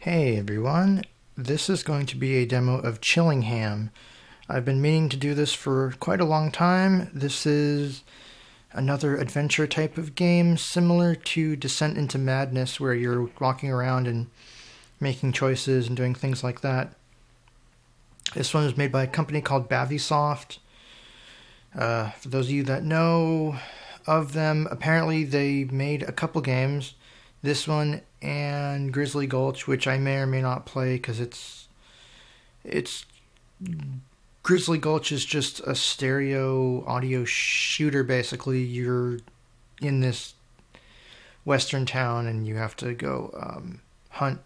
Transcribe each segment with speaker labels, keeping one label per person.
Speaker 1: Hey everyone, this is going to be a demo of Chillingham. I've been meaning to do this for quite a long time. This is another adventure type of game similar to Descent into Madness, where you're walking around and making choices and doing things like that. This one was made by a company called Bavisoft. For those of you that know of them, apparently they made a couple games. This one and Grizzly Gulch, which I may or may not play because it's Grizzly Gulch is just a stereo audio shooter. Basically, you're in this western town and you have to go hunt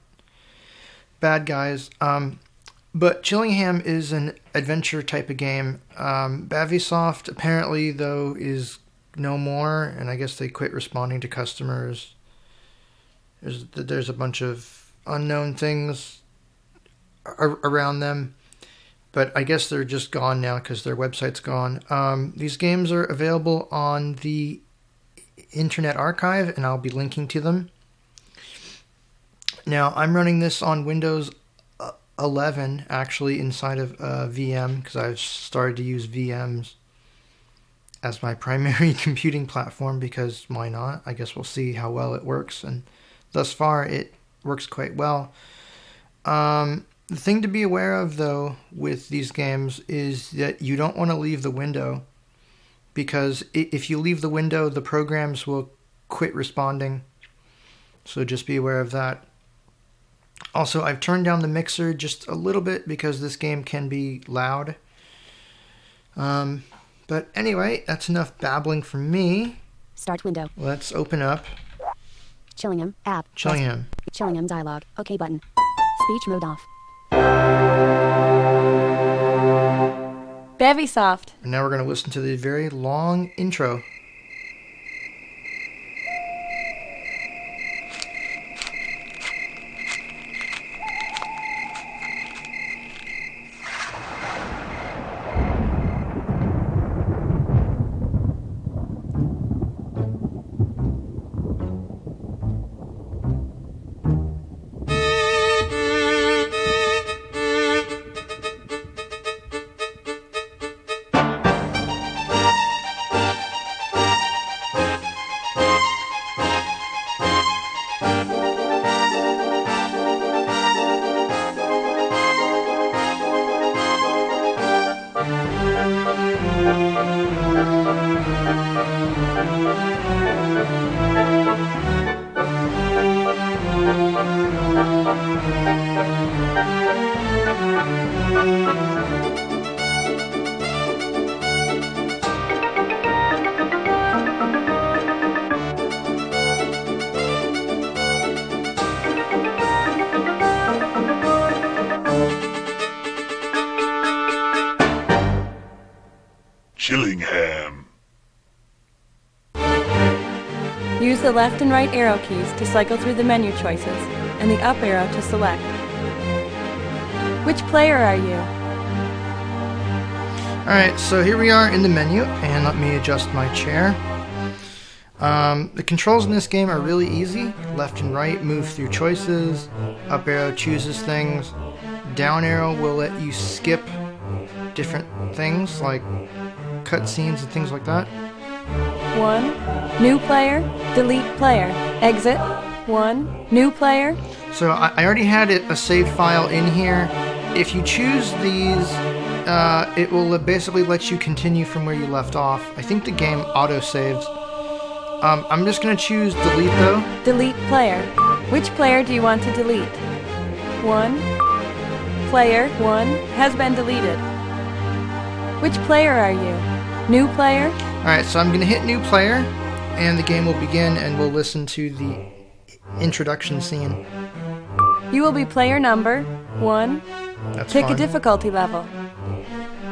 Speaker 1: bad guys. But Chillingham is an adventure type of game. Bavisoft apparently though is no more, and I guess they quit responding to customers. There's a bunch of unknown things around them, but I guess they're just gone now because their website's gone. These games are available on the Internet Archive, and I'll be linking to them. Now, I'm running this on Windows 11, actually, inside of VM, because I've started to use VMs as my primary computing platform, because why not? I guess we'll see how well it works, and thus far, it works quite well. The thing to be aware of, though, with these games is that you don't want to leave the window, because if you leave the window, the programs will quit responding. So just be aware of that. Also, I've turned down the mixer just a little bit because this game can be loud. But anyway, that's enough babbling from me.
Speaker 2: Start window.
Speaker 1: Let's open up
Speaker 2: Chillingham app.
Speaker 1: Chillingham.
Speaker 2: Chillingham dialog. OK button. Speech mode off.
Speaker 3: Bavisoft.
Speaker 1: And now we're going to listen to the very long intro.
Speaker 4: Chillingham.
Speaker 3: Use the left and right arrow keys to cycle through the menu choices, and the up arrow to select. Which player are you?
Speaker 1: Alright, so here we are in the menu, and let me adjust my chair. The controls in this game are really easy. Left and right move through choices. Up arrow chooses things. Down arrow will let you skip different things like cutscenes and things like that.
Speaker 3: 1. New player. Delete player. Exit. 1. New player.
Speaker 1: So I already had a save file in here. If you choose these, it will basically let you continue from where you left off. I think the game auto-saves. I'm just going to choose delete though.
Speaker 3: Delete player. Which player do you want to delete? 1. Player 1 has been deleted. Which player are you? New player?
Speaker 1: Alright, so I'm going to hit new player, and the game will begin, and we'll listen to the introduction scene.
Speaker 3: You will be player number 1.
Speaker 1: That's
Speaker 3: Pick
Speaker 1: fine.
Speaker 3: a difficulty level.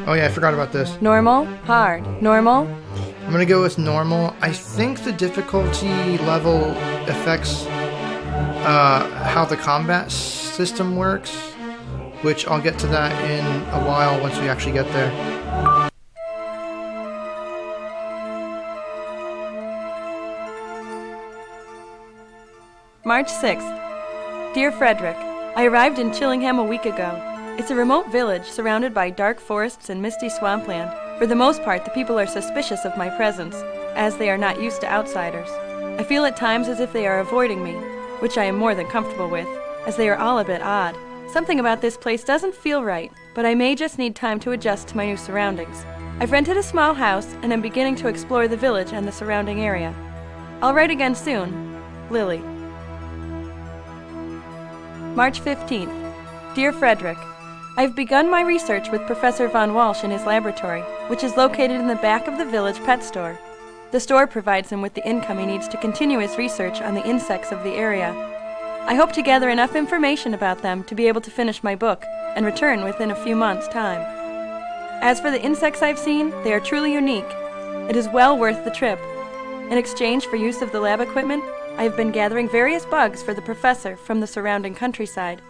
Speaker 1: Oh yeah, I forgot about this.
Speaker 3: Normal, hard, normal.
Speaker 1: I'm going to go with normal. I think the difficulty level affects how the combat system works, which I'll get to that in a while once we actually get there.
Speaker 3: March 6th. Dear Frederick, I arrived in Chillingham a week ago. It's a remote village surrounded by dark forests and misty swampland. For the most part, the people are suspicious of my presence, as they are not used to outsiders. I feel at times as if they are avoiding me, which I am more than comfortable with, as they are all a bit odd. Something about this place doesn't feel right, but I may just need time to adjust to my new surroundings. I've rented a small house and am beginning to explore the village and the surrounding area. I'll write again soon. Lily. March 15th. Dear Frederick, I've begun my research with Professor von Walsh in his laboratory, which is located in the back of the village pet store. The store provides him with the income he needs to continue his research on the insects of the area. I hope to gather enough information about them to be able to finish my book and return within a few months' time. As for the insects I've seen, they are truly unique. It is well worth the trip. In exchange for use of the lab equipment, I have been gathering various bugs for the professor from the surrounding countryside.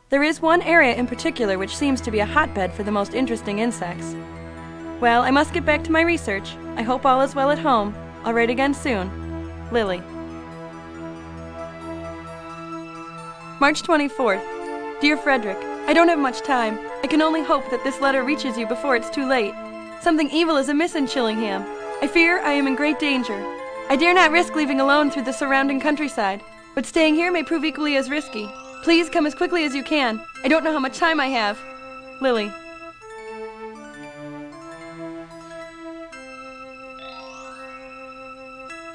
Speaker 3: There is one area in particular which seems to be a hotbed for the most interesting insects. Well, I must get back to my research. I hope all is well at home. I'll write again soon. Lily. March 24th. Dear Frederick, I don't have much time. I can only hope that this letter reaches you before it's too late. Something evil is amiss in Chillingham. I fear I am in great danger. I dare not risk leaving alone through the surrounding countryside, but staying here may prove equally as risky. Please come as quickly as you can. I don't know how much time I have. Lily.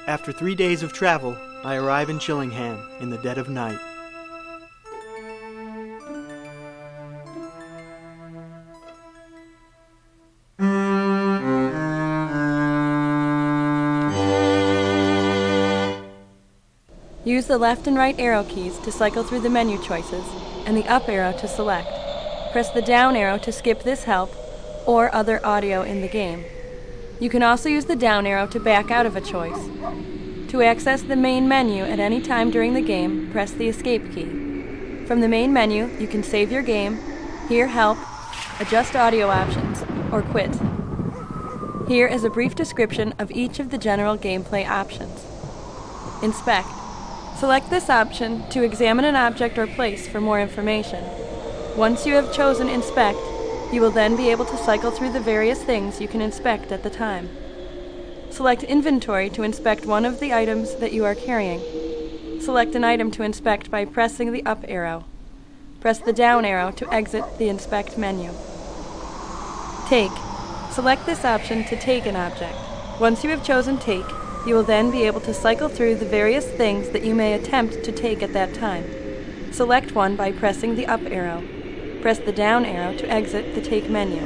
Speaker 5: After 3 days of travel, I arrive in Chillingham in the dead of night.
Speaker 3: Use the left and right arrow keys to cycle through the menu choices, and the up arrow to select. Press the down arrow to skip this help or other audio in the game. You can also use the down arrow to back out of a choice. To access the main menu at any time during the game, press the escape key. From the main menu, you can save your game, hear help, adjust audio options, or quit. Here is a brief description of each of the general gameplay options. Inspect. Select this option to examine an object or place for more information. Once you have chosen Inspect, you will then be able to cycle through the various things you can inspect at the time. Select Inventory to inspect one of the items that you are carrying. Select an item to inspect by pressing the up arrow. Press the down arrow to exit the Inspect menu. Take. Select this option to take an object. Once you have chosen Take, you will then be able to cycle through the various things that you may attempt to take at that time. Select one by pressing the up arrow. Press the down arrow to exit the Take menu.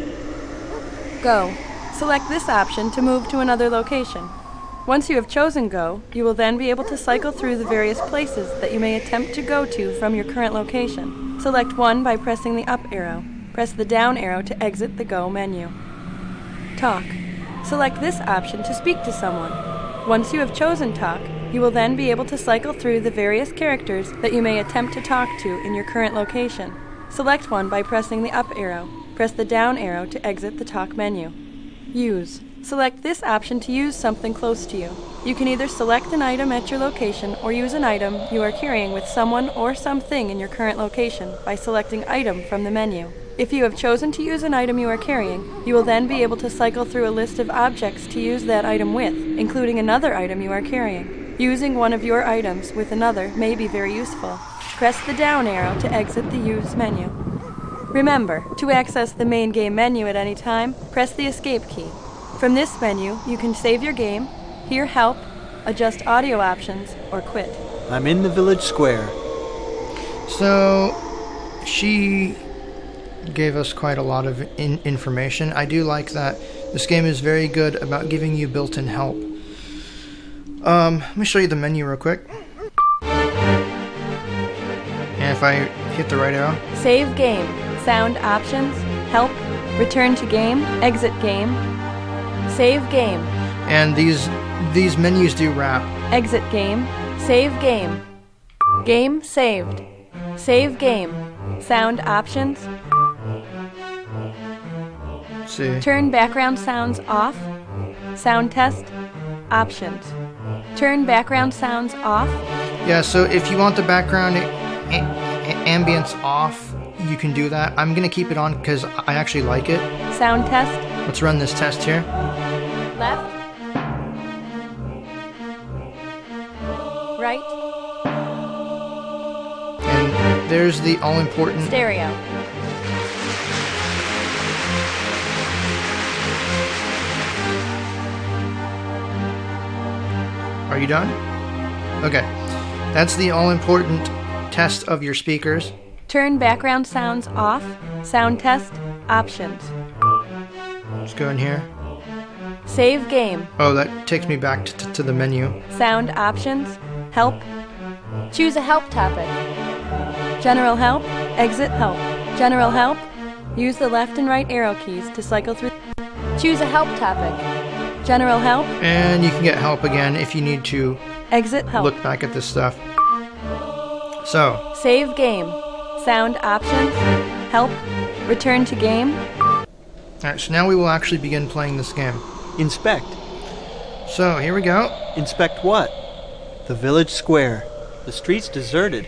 Speaker 3: Go. Select this option to move to another location. Once you have chosen Go, you will then be able to cycle through the various places that you may attempt to go to from your current location. Select one by pressing the up arrow. Press the down arrow to exit the Go menu. Talk. Select this option to speak to someone. Once you have chosen Talk, you will then be able to cycle through the various characters that you may attempt to talk to in your current location. Select one by pressing the up arrow. Press the down arrow to exit the Talk menu. Use. Select this option to use something close to you. You can either select an item at your location or use an item you are carrying with someone or something in your current location by selecting Item from the menu. If you have chosen to use an item you are carrying, you will then be able to cycle through a list of objects to use that item with, including another item you are carrying. Using one of your items with another may be very useful. Press the down arrow to exit the Use menu. Remember, to access the main game menu at any time, press the Escape key. From this menu, you can save your game, hear help, adjust audio options, or quit.
Speaker 5: I'm in the village square.
Speaker 1: So, she gave us quite a lot of information. I do like that this game is very good about giving you built-in help. Let me show you the menu real quick. And if I hit the right arrow.
Speaker 3: Save game, sound options, help, return to game, exit game, save game.
Speaker 1: And these menus do wrap.
Speaker 3: Exit game, save game, game saved, save game, sound options.
Speaker 1: See.
Speaker 3: Turn background sounds off. Sound test. Options. Turn background sounds off.
Speaker 1: Yeah, so if you want the background ambience off, you can do that. I'm going to keep it on because I actually like it.
Speaker 3: Sound test.
Speaker 1: Let's run this test here.
Speaker 3: Left. Right.
Speaker 1: And there's the all-important...
Speaker 3: Stereo.
Speaker 1: Are you done? Okay. That's the all-important test of your speakers.
Speaker 3: Turn background sounds off. Sound test. Options.
Speaker 1: Let's go in here.
Speaker 3: Save game.
Speaker 1: Oh, that takes me back to the menu.
Speaker 3: Sound options. Help. Choose a help topic. General help. Exit help. General help. Use the left and right arrow keys to cycle through. Choose a help topic. General help.
Speaker 1: And you can get help again if you need to
Speaker 3: Exit help.
Speaker 1: look back at this stuff. So,
Speaker 3: Save game. Sound options. Help. Return to game.
Speaker 1: alright, so now we will actually begin playing this game.
Speaker 5: Inspect.
Speaker 1: So, here we go.
Speaker 5: Inspect what? The village square. The street's deserted.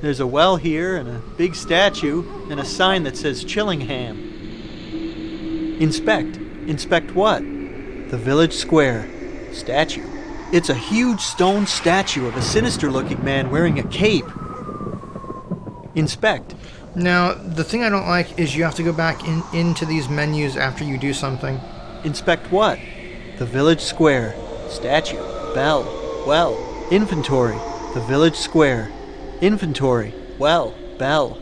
Speaker 5: There's a well here and a big statue and a sign that says Chillingham. Inspect. Inspect what? The village square. Statue. It's a huge stone statue of a sinister-looking man wearing a cape. Inspect.
Speaker 1: Now, the thing I don't like is you have to go back into these menus after you do something.
Speaker 5: Inspect what? The village square. Statue. Bell. Well. Inventory. The village square. Inventory. Well. Bell.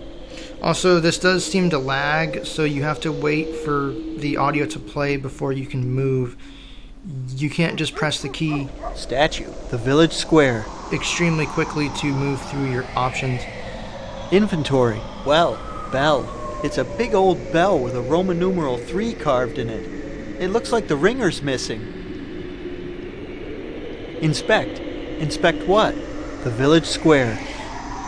Speaker 1: Also, this does seem to lag, so you have to wait for the audio to play before you can move. You can't just press the key
Speaker 5: Statue. The village square.
Speaker 1: extremely quickly to move through your options.
Speaker 5: Inventory. Well. Bell. It's a big old bell with a Roman numeral 3 carved in it. It looks like the ringer's missing. Inspect. Inspect what? The village square.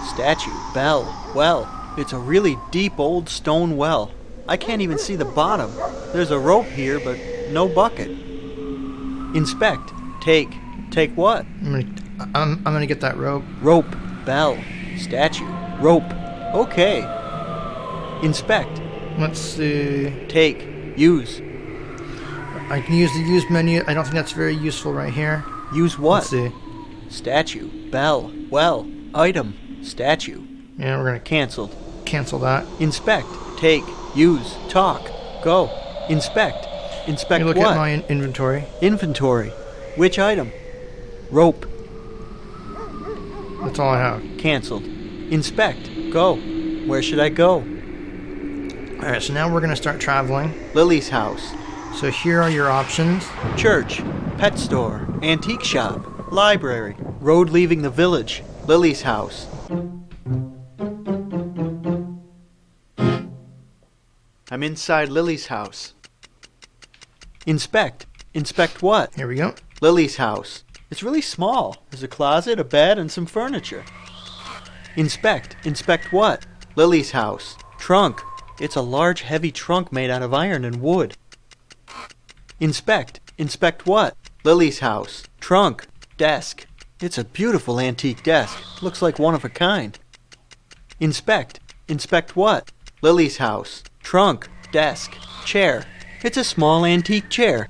Speaker 5: Statue. Bell. Well. It's a really deep old stone well. I can't even see the bottom. There's a rope here, but no bucket. Inspect. Take. Take what?
Speaker 1: I'm gonna get that rope.
Speaker 5: Rope. Bell. Statue. Rope. Okay. Inspect.
Speaker 1: Let's see.
Speaker 5: Take. Use.
Speaker 1: I can use the use menu. I don't think that's very useful right here.
Speaker 5: Use what?
Speaker 1: Let's see.
Speaker 5: Statue. Bell. Well. Item. Statue.
Speaker 1: Yeah, we're gonna
Speaker 5: Cancelled.
Speaker 1: cancel that.
Speaker 5: Inspect. Take. Use. Talk. Go. Inspect. Inspect
Speaker 1: You look
Speaker 5: what?
Speaker 1: at my inventory.
Speaker 5: Inventory. Which item? Rope.
Speaker 1: That's all I have.
Speaker 5: Cancelled. Inspect. Go. Where should I go?
Speaker 1: Alright, so now we're gonna start traveling.
Speaker 5: Lily's house.
Speaker 1: So here are your options.
Speaker 5: Church. Pet store. Antique shop. Library. Road leaving the village. Lily's house. I'm inside Lily's house. Inspect. Inspect what?
Speaker 1: Here we go.
Speaker 5: Lily's house. It's really small. There's a closet, a bed, and some furniture. Inspect. Inspect what? Lily's house. Trunk. It's a large, heavy trunk made out of iron and wood. Inspect. Inspect what? Lily's house. Trunk. Desk. It's a beautiful antique desk. Looks like one of a kind. Inspect. Inspect what? Lily's house. Trunk. Desk. Chair. It's a small antique chair.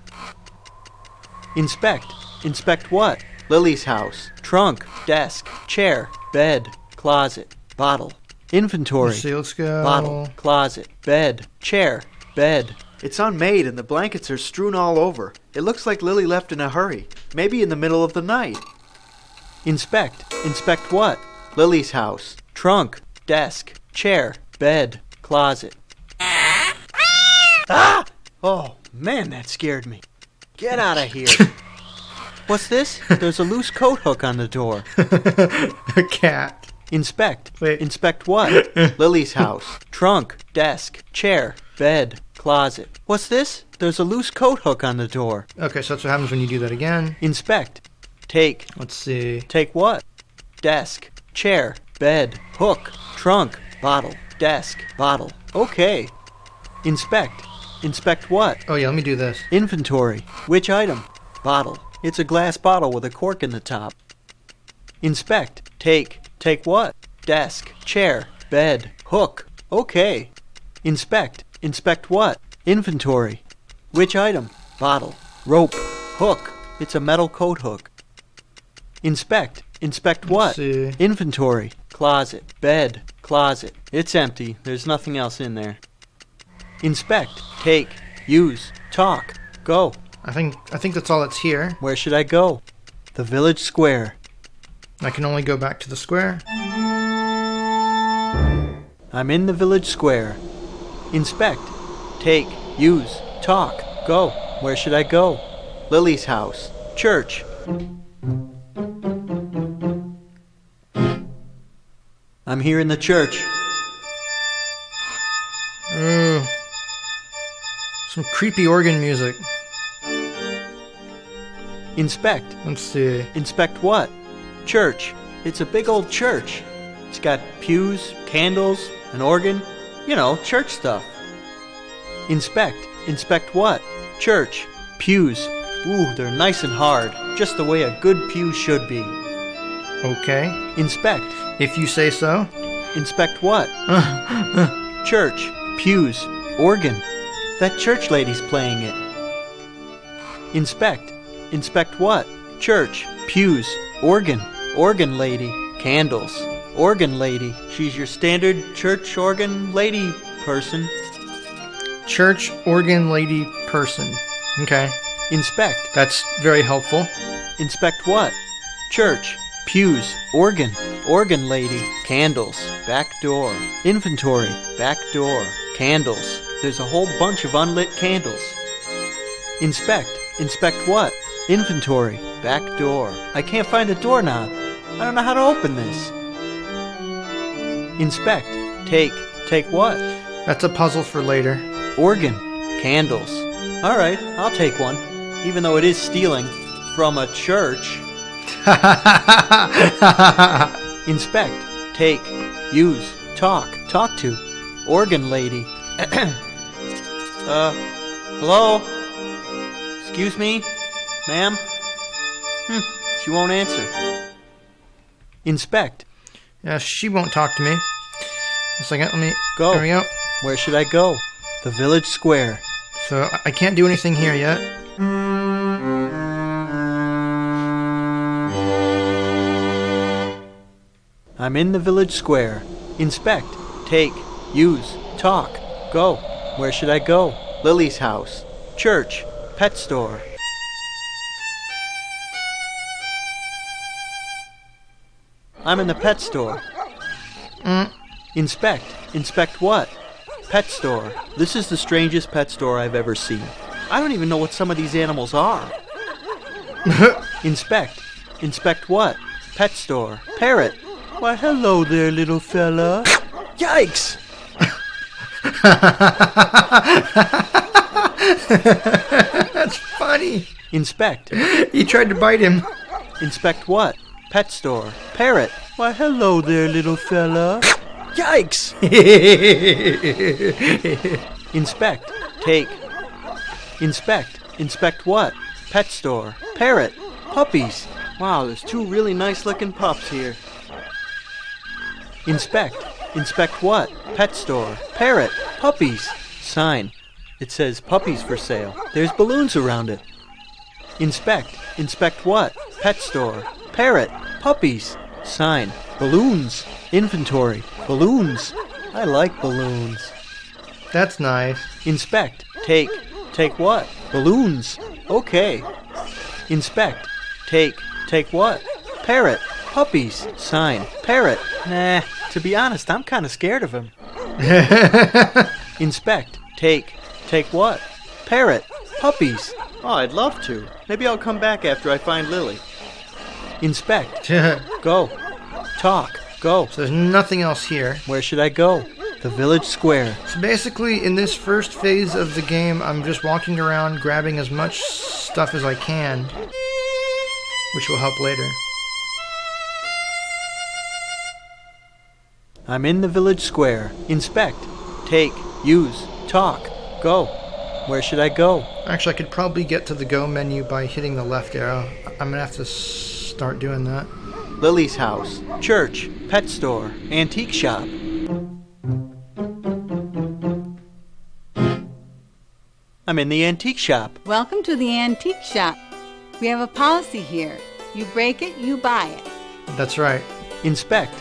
Speaker 5: Inspect. Inspect what? Lily's house. Trunk. Desk. Chair. Bed. Closet. Bottle. Inventory.
Speaker 1: Let's see, let's go.
Speaker 5: Bottle. Closet. Bed. Chair. Bed. It's unmade and the blankets are strewn all over. It looks like Lily left in a hurry. Maybe in the middle of the night. Inspect. Inspect what? Lily's house. Trunk. Desk. Chair. Bed. Closet. Ah! Oh, man, that scared me. Get out of here. What's this? There's a loose coat hook on the door.
Speaker 1: A cat.
Speaker 5: Inspect.
Speaker 1: Wait.
Speaker 5: Inspect what? Lily's house. Trunk. Desk. Chair. Bed. Closet. What's this? There's a loose coat hook on the door.
Speaker 1: Okay, so that's what happens when you do that again.
Speaker 5: Inspect. Take.
Speaker 1: Let's see.
Speaker 5: Take what? Desk. Chair. Bed. Hook. Trunk. Bottle. Desk. Bottle. Okay. Inspect. Inspect what?
Speaker 1: Oh yeah, let me do this.
Speaker 5: Inventory. Which item? Bottle. It's a glass bottle with a cork in the top. Inspect. Take. Take what? Desk. Chair. bed, hook. Okay. Inspect. Inspect what? Inventory. Which item? Bottle. Rope. Hook. It's a metal coat hook. Inspect. Inspect what?
Speaker 1: Let's see.
Speaker 5: Inventory. Closet. Bed. Closet. It's empty. There's nothing else in there. Inspect. Take. Use. Talk. Go.
Speaker 1: I think that's all that's here.
Speaker 5: Where should I go? The village square.
Speaker 1: I can only go back to the square.
Speaker 5: I'm in the village square. Inspect. Take. Use. Talk. Go. Where should I go? Lily's house. Church. I'm here in the church.
Speaker 1: Ooh. Some creepy organ music.
Speaker 5: Inspect.
Speaker 1: Let's see.
Speaker 5: Inspect what? Church. It's a big old church. It's got pews, candles, an organ. You know, church stuff. Inspect. Inspect what? Church. Pews. Ooh, they're nice and hard. Just the way a good pew should be.
Speaker 1: Okay.
Speaker 5: Inspect.
Speaker 1: If you say so.
Speaker 5: Inspect what? Church. Pews. Organ. That church lady's playing it. Inspect. Inspect what? Church. Pews. Organ. Organ lady. Candles. Organ lady. She's your standard church organ lady person.
Speaker 1: Church organ lady person. Okay.
Speaker 5: Inspect.
Speaker 1: That's very helpful.
Speaker 5: Inspect what? Church. Pews. Organ. Organ lady. Candles. Back door. Inventory. Back door. Candles. There's a whole bunch of unlit candles. Inspect. Inspect what? Inventory. Back door. I can't find the doorknob. I don't know how to open this. Inspect. Take. Take what?
Speaker 1: That's a puzzle for later.
Speaker 5: Organ. Candles. Alright, I'll take one. Even though it is stealing from a church. Inspect. Take. Use. Talk. Talk to. Organ lady. Hello? Excuse me? Ma'am? She won't answer. Inspect.
Speaker 1: Yeah, she won't talk to me. A second, let me...
Speaker 5: Go.
Speaker 1: There we go.
Speaker 5: Where should I go? The village square.
Speaker 1: So, I can't do anything here yet.
Speaker 5: I'm in the village square. Inspect. Take. Use. Talk. Go. Where should I go? Lily's house. Church. Pet store. I'm in the pet store. Inspect. Inspect what? Pet store. This is the strangest pet store I've ever seen. I don't even know what some of these animals are. Inspect. Inspect what? Pet store. Parrot. Why, hello there, little fella. Yikes!
Speaker 1: That's funny.
Speaker 5: Inspect.
Speaker 1: You tried to bite him.
Speaker 5: Inspect what? Pet store. Parrot. Why, hello there, little fella. Yikes! Inspect. Take. Inspect. Inspect what? Pet store. Parrot. Puppies. Wow, there's two really nice looking pups here. Inspect. Inspect what? Pet store. Parrot. Puppies. Sign. It says puppies for sale. There's balloons around it. Inspect. Inspect what? Pet store. Parrot. Puppies. Sign. Balloons. Inventory. Balloons. I like balloons.
Speaker 1: That's nice.
Speaker 5: Inspect. Take. Take what? Balloons. Okay. Inspect. Take. Take what? Parrot. Puppies. Sign. Parrot. Nah, to be honest, I'm kind of scared of him. Inspect. Take. Take what? Parrot. Puppies. Oh, I'd love to. Maybe I'll come back after I find Lily. Inspect. Go. Talk. Go.
Speaker 1: So there's nothing else here.
Speaker 5: Where should I go? The village square.
Speaker 1: So basically, in this first phase of the game, I'm just walking around grabbing as much stuff as I can, which will help later.
Speaker 5: I'm in the village square. Inspect. Take. Use. Talk. Go. Where should I go?
Speaker 1: Actually, I could probably get to the go menu by hitting the left arrow. I'm gonna have to start doing that.
Speaker 5: Lily's house. Church. Pet store. Antique shop. I'm in the antique shop.
Speaker 6: Welcome to the antique shop. We have a policy here. You break it, you buy it.
Speaker 1: That's right.
Speaker 5: Inspect.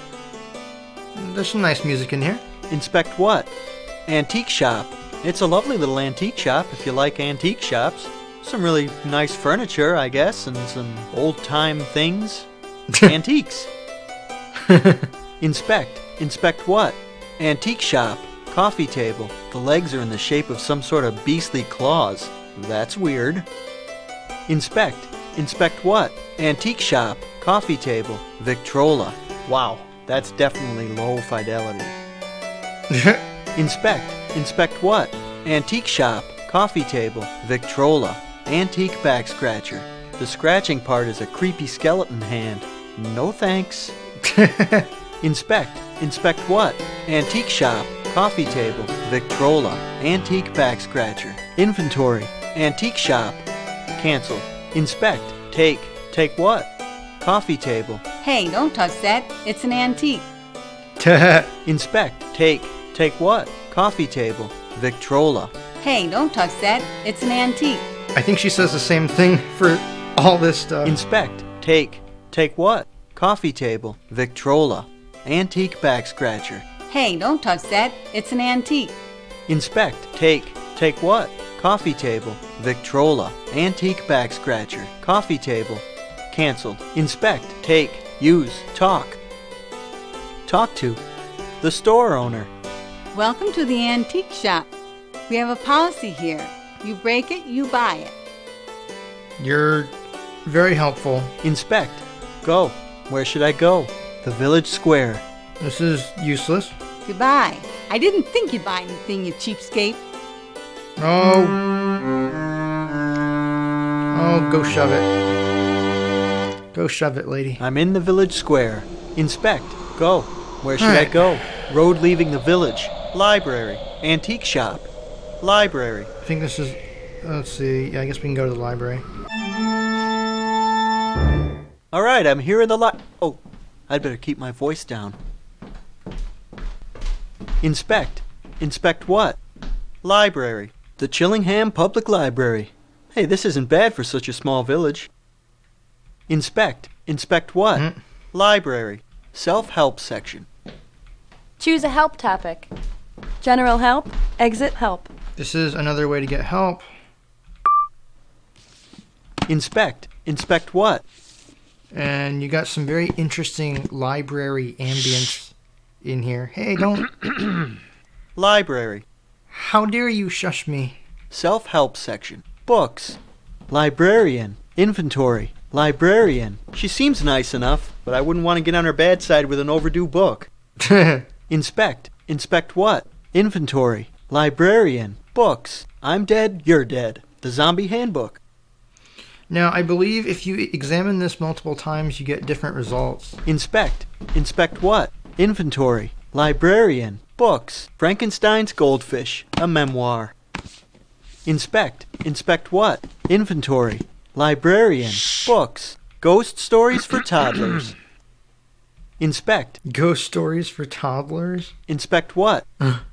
Speaker 1: There's some nice music in here.
Speaker 5: Inspect what? Antique shop. It's a lovely little antique shop if you like antique shops. Some really nice furniture, I guess, and some old-time things. Antiques. Inspect. Inspect what? Antique shop. Coffee table. The legs are in the shape of some sort of beastly claws. That's weird. Inspect. Inspect what? Antique shop. Coffee table. Victrola. Wow, that's definitely low fidelity. Inspect. Inspect what? Antique shop. Coffee table. Victrola. Antique back scratcher. The scratching part is a creepy skeleton hand. No thanks. Inspect. Inspect what? Antique shop. Coffee table. Victrola. Antique back scratcher. Inventory. Antique shop. Cancel. Inspect. Take. Take what? Coffee table.
Speaker 6: Hey, don't touch that. It's an antique.
Speaker 5: Inspect. Take. Take what? Coffee table. Victrola.
Speaker 6: Hey, don't touch that. It's an antique.
Speaker 1: I think she says the same thing for all this stuff.
Speaker 5: Inspect. Take. Take what? Coffee table. Victrola. Antique back scratcher.
Speaker 6: Hey, don't touch that. It's an antique.
Speaker 5: Inspect. Take. Take what? Coffee table. Victrola. Antique back scratcher. Coffee table. Cancelled. Inspect. Take. Use. Talk. Talk to. The store owner.
Speaker 6: Welcome to the antique shop. We have a policy here. You break it, you buy it.
Speaker 1: You're very helpful.
Speaker 5: Inspect. Go. Where should I go? The village square.
Speaker 1: This is useless.
Speaker 6: Goodbye. I didn't think you'd buy anything, you cheapskate.
Speaker 1: Oh. Oh, go shove it. Go shove it, lady.
Speaker 5: I'm in the village square. Inspect. Go. Where should I go? Road leaving the village. Library. Antique shop. Library.
Speaker 1: I think this is... Let's see. Yeah, I guess we can go to the library.
Speaker 5: All right, I'm here in the Oh, I'd better keep my voice down. Inspect. Inspect what? Library. The Chillingham Public Library. Hey, this isn't bad for such a small village. Inspect. Inspect what? Library. Self-help section.
Speaker 3: Choose a help topic. General help, exit help.
Speaker 1: This is another way to get help.
Speaker 5: Inspect. Inspect what?
Speaker 1: And you got some very interesting library ambience in here. Hey, don't...
Speaker 5: Library.
Speaker 1: How dare you shush me?
Speaker 5: Self-help section. Books. Librarian. Inventory. Librarian. She seems nice enough, but I wouldn't want to get on her bad side with an overdue book. Inspect. Inspect what? Inventory. Librarian. Books. I'm dead, you're dead. The Zombie Handbook.
Speaker 1: Now, I believe if you examine this multiple times, you get different results.
Speaker 5: Inspect. Inspect what? Inventory. Librarian. Books. Frankenstein's Goldfish. A memoir. Inspect. Inspect what? Inventory. Librarian. Books. Ghost stories for toddlers. Inspect.
Speaker 1: Ghost stories for toddlers?
Speaker 5: Inspect what?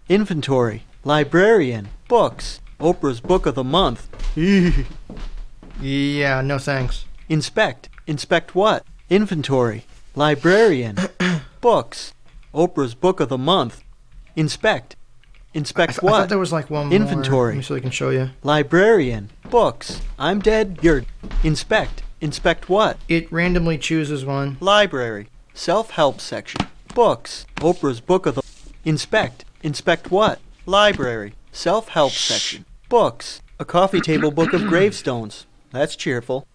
Speaker 5: Inventory. Librarian. Books. Oprah's Book of the Month.
Speaker 1: Yeah, no thanks.
Speaker 5: Inspect. Inspect what? Inventory. Librarian. Books. Oprah's Book of the Month. Inspect. Inspect what?
Speaker 1: I thought there was like one more.
Speaker 5: Inventory.
Speaker 1: Let me see if I can show you.
Speaker 5: Librarian. Books. I'm dead, you're... Inspect. Inspect what?
Speaker 1: It randomly chooses one.
Speaker 5: Library. Self-help section. Books. Oprah's Book of the... Inspect. Inspect what? Library. Self-help section. Books. A coffee table book of gravestones. That's cheerful.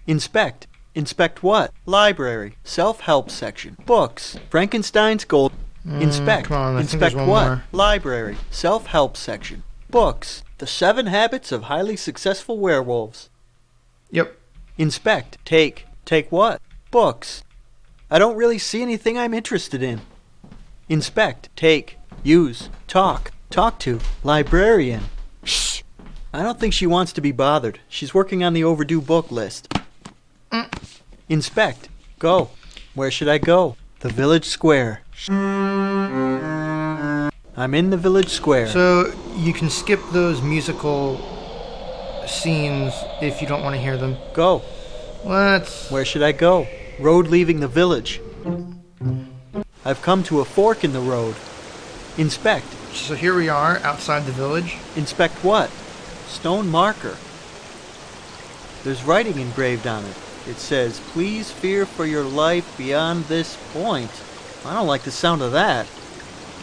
Speaker 5: Inspect. Inspect what? Library. Self-help section. Books. Frankenstein's Gold... Inspect.
Speaker 1: Come on, I think
Speaker 5: Inspect
Speaker 1: there's one
Speaker 5: what?
Speaker 1: more.
Speaker 5: Library. Self-help section. Books. The 7 Habits of Highly Successful Werewolves.
Speaker 1: Yep.
Speaker 5: Inspect. Take. Take what? Books. I don't really see anything I'm interested in. Inspect. Take. Use. Talk. Talk to. Librarian. Shh. I don't think she wants to be bothered. She's working on the overdue book list. Inspect. Go. Where should I go? The village square. I'm in the village square.
Speaker 1: So you can skip those musical scenes if you don't want to hear them.
Speaker 5: Go.
Speaker 1: Let's...
Speaker 5: Where should I go? Road leaving the village. I've come to a fork in the road. Inspect.
Speaker 1: So here we are, outside the village.
Speaker 5: Inspect what? Stone marker. There's writing engraved on it. It says, "Please fear for your life beyond this point." I don't like the sound of that.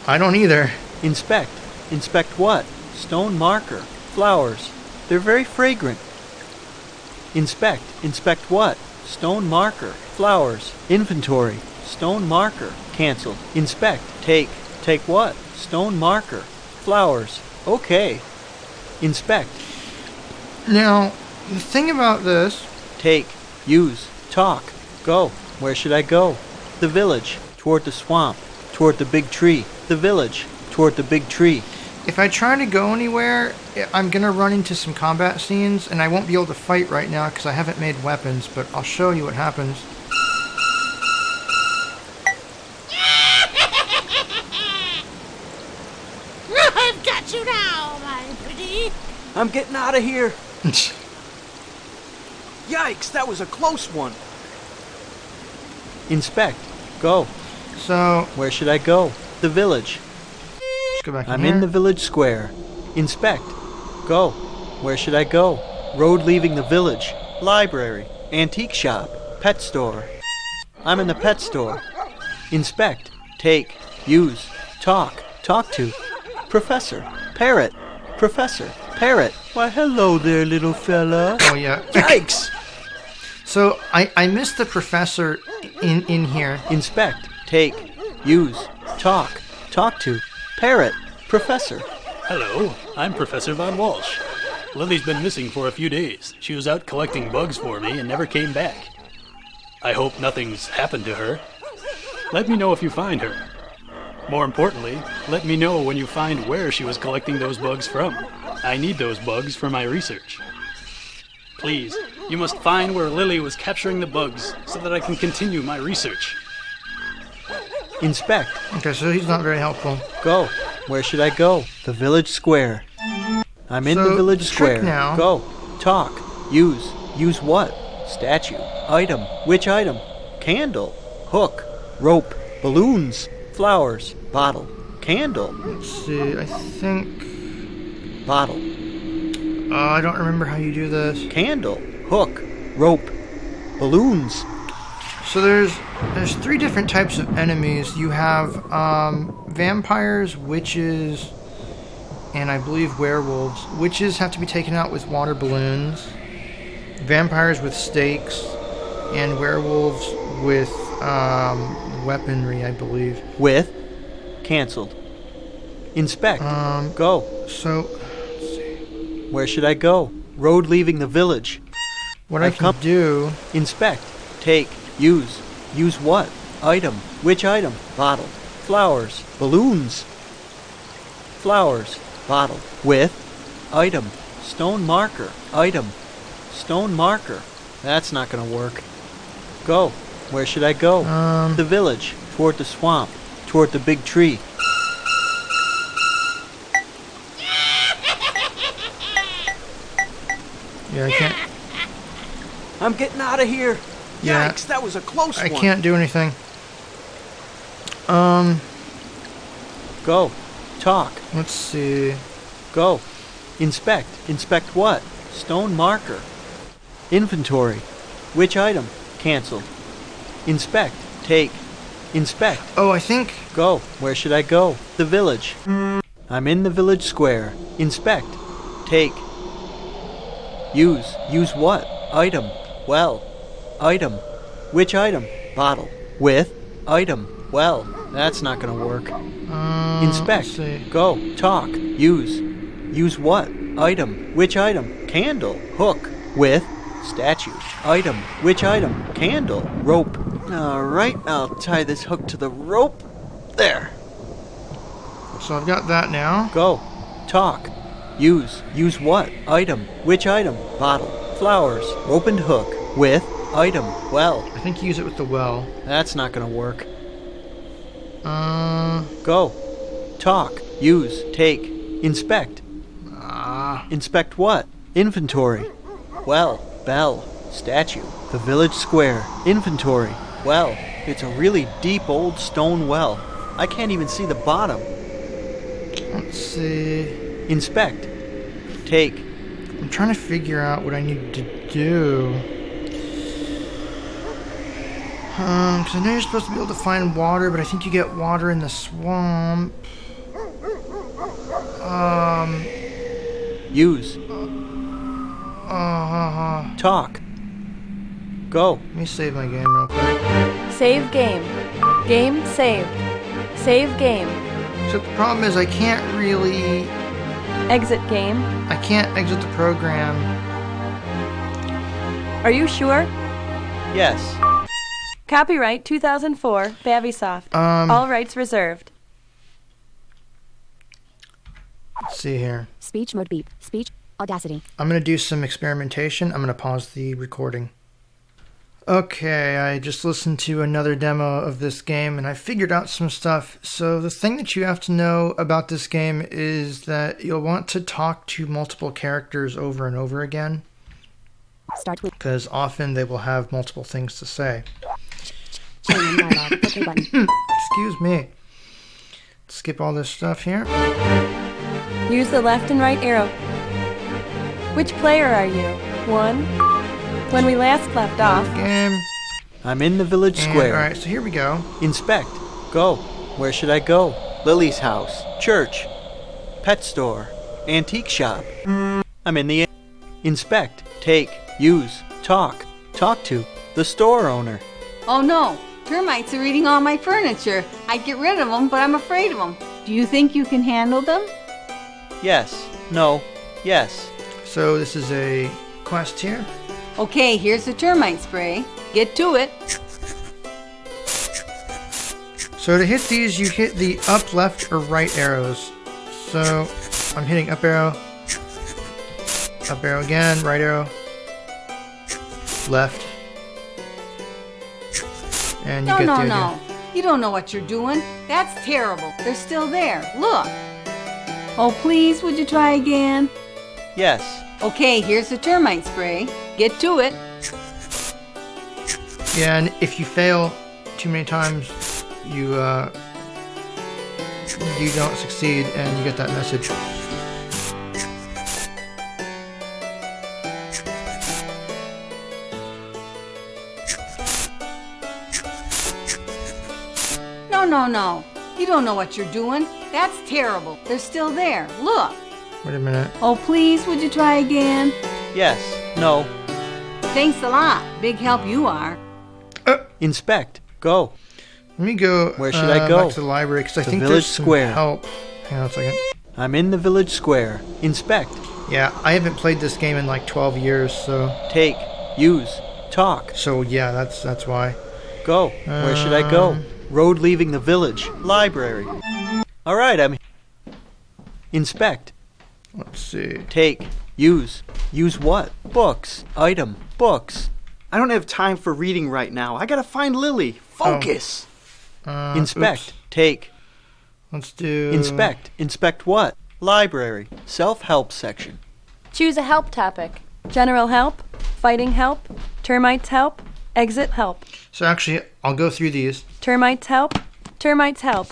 Speaker 1: I don't either.
Speaker 5: Inspect. Inspect what? Stone marker. Flowers. They're very fragrant. Inspect. Inspect what? Stone marker. Flowers. Inventory. Stone marker. Cancelled. Inspect. Take. Take what? Stone marker. Flowers. Okay. Inspect.
Speaker 1: Now, the thing about this...
Speaker 5: Take. Use. Talk. Go. Where should I go? The village. Toward the swamp. Toward the big tree. The village. Toward the big tree.
Speaker 1: If I try to go anywhere, I'm going to run into some combat scenes, and I won't be able to fight right now because I haven't made weapons, but I'll show you what happens.
Speaker 7: I've got you now, my pretty.
Speaker 5: I'm getting out of here. Yikes, that was a close one. Inspect. Go.
Speaker 1: So,
Speaker 5: Where should I go? The village.
Speaker 1: let's go back
Speaker 5: I'm
Speaker 1: here.
Speaker 5: in the village square. Inspect. Go. Where should I go? Road leaving the village. Library. Antique shop. Pet store. I'm in the pet store. Inspect. Take. Use. Talk. Talk to. Professor. Parrot. Professor. Parrot. Why, hello there, little fella.
Speaker 1: Oh, yeah.
Speaker 5: Yikes!
Speaker 1: So, I missed the professor in here.
Speaker 5: Inspect. Take. Use. Talk. Talk to. Parrot. Professor.
Speaker 8: Hello, I'm Professor Von Walsh. Lily's been missing for a few days. She was out collecting bugs for me and never came back. I hope nothing's happened to her. Let me know if you find her. More importantly, let me know when you find where she was collecting those bugs from. I need those bugs for my research. Please, you must find where Lily was capturing the bugs so that I can continue my research.
Speaker 5: Inspect.
Speaker 1: Okay, so he's not very helpful.
Speaker 5: Go. Where should I go? The village square. I'm in
Speaker 1: So,
Speaker 5: the village
Speaker 1: the trick
Speaker 5: square.
Speaker 1: now-
Speaker 5: Go. Talk. Use. Use what? Statue. Item. Which item? Candle. Hook. Rope. Balloons. Flowers. Bottle. Candle.
Speaker 1: Let's see, I think...
Speaker 5: Bottle.
Speaker 1: I don't remember how you do this.
Speaker 5: Candle. Hook. Rope. Balloons.
Speaker 1: So there's 3 different types of enemies. You have vampires, witches, and I believe werewolves. Witches have to be taken out with water balloons. Vampires with stakes, and werewolves with weaponry, I believe.
Speaker 5: With. Cancelled. Inspect. Go.
Speaker 1: So
Speaker 5: Where should I go? Road leaving the village.
Speaker 1: what
Speaker 5: I've
Speaker 1: I can
Speaker 5: come-
Speaker 1: do...
Speaker 5: Inspect. Take. Use. Use what? Item. Which item? Bottle. Flowers. Balloons. Flowers. Bottle. With. Item. Stone marker. Item. Stone marker. That's not gonna work. Go. Where should I go? The village. Toward the swamp. Toward the big tree.
Speaker 1: Yeah, I can't...
Speaker 5: I'm getting out of here.
Speaker 1: Yeah.
Speaker 5: Yikes, that was a close
Speaker 1: I
Speaker 5: one.
Speaker 1: can't do anything.
Speaker 5: Go. Talk.
Speaker 1: Let's see...
Speaker 5: Go. Inspect. Inspect what? Stone marker. Inventory. Which item? Cancelled. Inspect. Take. Inspect.
Speaker 1: Oh, I think...
Speaker 5: Go. Where should I go? The village. I'm in the village square. Inspect. Take. Use. Use what? Item. Well. Item. Which item? Bottle. With. Item. Well. That's not gonna work. Inspect.
Speaker 1: let's see.
Speaker 5: Go. Talk. Use. Use what? Item. Which item? Candle. Hook. With. Statue. Item. Which item? Candle. Rope. Alright, I'll tie this hook to the rope. There.
Speaker 1: So I've got that now.
Speaker 5: Go. Talk. Use. Use what? Item. Which item? Bottle. Flowers. Rope and hook. With. Item. Well.
Speaker 1: I think use it with the well.
Speaker 5: That's not gonna work. Go. Talk. Use. Take. Inspect. Inspect what? Inventory. Well, bell, statue. The village square. Inventory. Well, it's a really deep old stone well. I can't even see the bottom.
Speaker 1: Let's see.
Speaker 5: Inspect. Take.
Speaker 1: I'm trying to figure out what I need to do. Because I know you're supposed to be able to find water, but I think you get water in the swamp.
Speaker 5: Use. Talk. Go.
Speaker 1: Let me save my game real quick.
Speaker 3: Save game. Game saved. Save game.
Speaker 1: So the problem is I can't really...
Speaker 3: Exit game.
Speaker 1: I can't exit the program.
Speaker 3: Are you sure?
Speaker 5: Yes.
Speaker 3: Copyright 2004, Bavisoft. All rights reserved.
Speaker 1: Let's see here.
Speaker 2: Speech mode beep. Speech. Audacity.
Speaker 1: I'm going to do some experimentation. I'm going to pause the recording. Okay, I just listened to another demo of this game and I figured out some stuff. So the thing that you have to know about this game is that you'll want to talk to multiple characters over and over again.
Speaker 2: Start with
Speaker 1: Because often they will have multiple things to say.
Speaker 2: Chillingham dialogue. OK button.
Speaker 1: Excuse me. Skip all this stuff here.
Speaker 3: Use the left and right arrow. Which player are you? 1? When we last left off,
Speaker 1: Game.
Speaker 5: I'm in the village
Speaker 1: And,
Speaker 5: square.
Speaker 1: alright, so here we go.
Speaker 5: Inspect. Go. Where should I go? Lily's house. Church. Pet store. Antique shop. I'm in the... Inspect. Take. Use. Talk. Talk to. The store owner.
Speaker 6: Oh no, termites are eating all my furniture. I'd get rid of them, but I'm afraid of them. Do you think you can handle them?
Speaker 5: Yes. No. Yes.
Speaker 1: So this is a quest here.
Speaker 6: Okay, here's the termite spray. Get to it.
Speaker 1: So to hit these, you hit the up, left, or right arrows. So I'm hitting up arrow again, right arrow, left, and you
Speaker 6: No,
Speaker 1: get
Speaker 6: no,
Speaker 1: the idea.
Speaker 6: no. You don't know what you're doing. That's terrible. They're still there. Look. Oh, please, would you try again?
Speaker 5: Yes.
Speaker 6: Okay, here's the termite spray. Get to it.
Speaker 1: Yeah, and if you fail too many times, you don't succeed, and you get that message.
Speaker 6: No, no, no. You don't know what you're doing. That's terrible. They're still there. Look.
Speaker 1: Wait a minute.
Speaker 6: Oh, please, would you try again?
Speaker 5: Yes. No.
Speaker 6: Thanks a lot. Big help you are.
Speaker 5: Inspect. Go.
Speaker 1: Let me go.
Speaker 5: Where should I go?
Speaker 1: Back to the library because I
Speaker 5: The
Speaker 1: think
Speaker 5: village
Speaker 1: there's some
Speaker 5: square.
Speaker 1: help. Hang on a second.
Speaker 5: I'm in the village square. Inspect.
Speaker 1: Yeah, I haven't played this game in like 12 years, so
Speaker 5: Take. Use. Talk.
Speaker 1: yeah, that's why.
Speaker 5: Go. Where should I go? Road leaving the village. Library. All right, I'm... Inspect.
Speaker 1: Let's see.
Speaker 5: Take. Use. Use what? Books. Item. Books. I don't have time for reading right now. I gotta find Lily. Focus. Inspect.
Speaker 1: Oops.
Speaker 5: Take.
Speaker 1: Let's do.
Speaker 5: Inspect. Inspect what? Library. Self-help section.
Speaker 3: choose a help topic. General help, fighting help, termites help, exit help.
Speaker 1: So actually, I'll go through these.
Speaker 3: Termites help, termites help.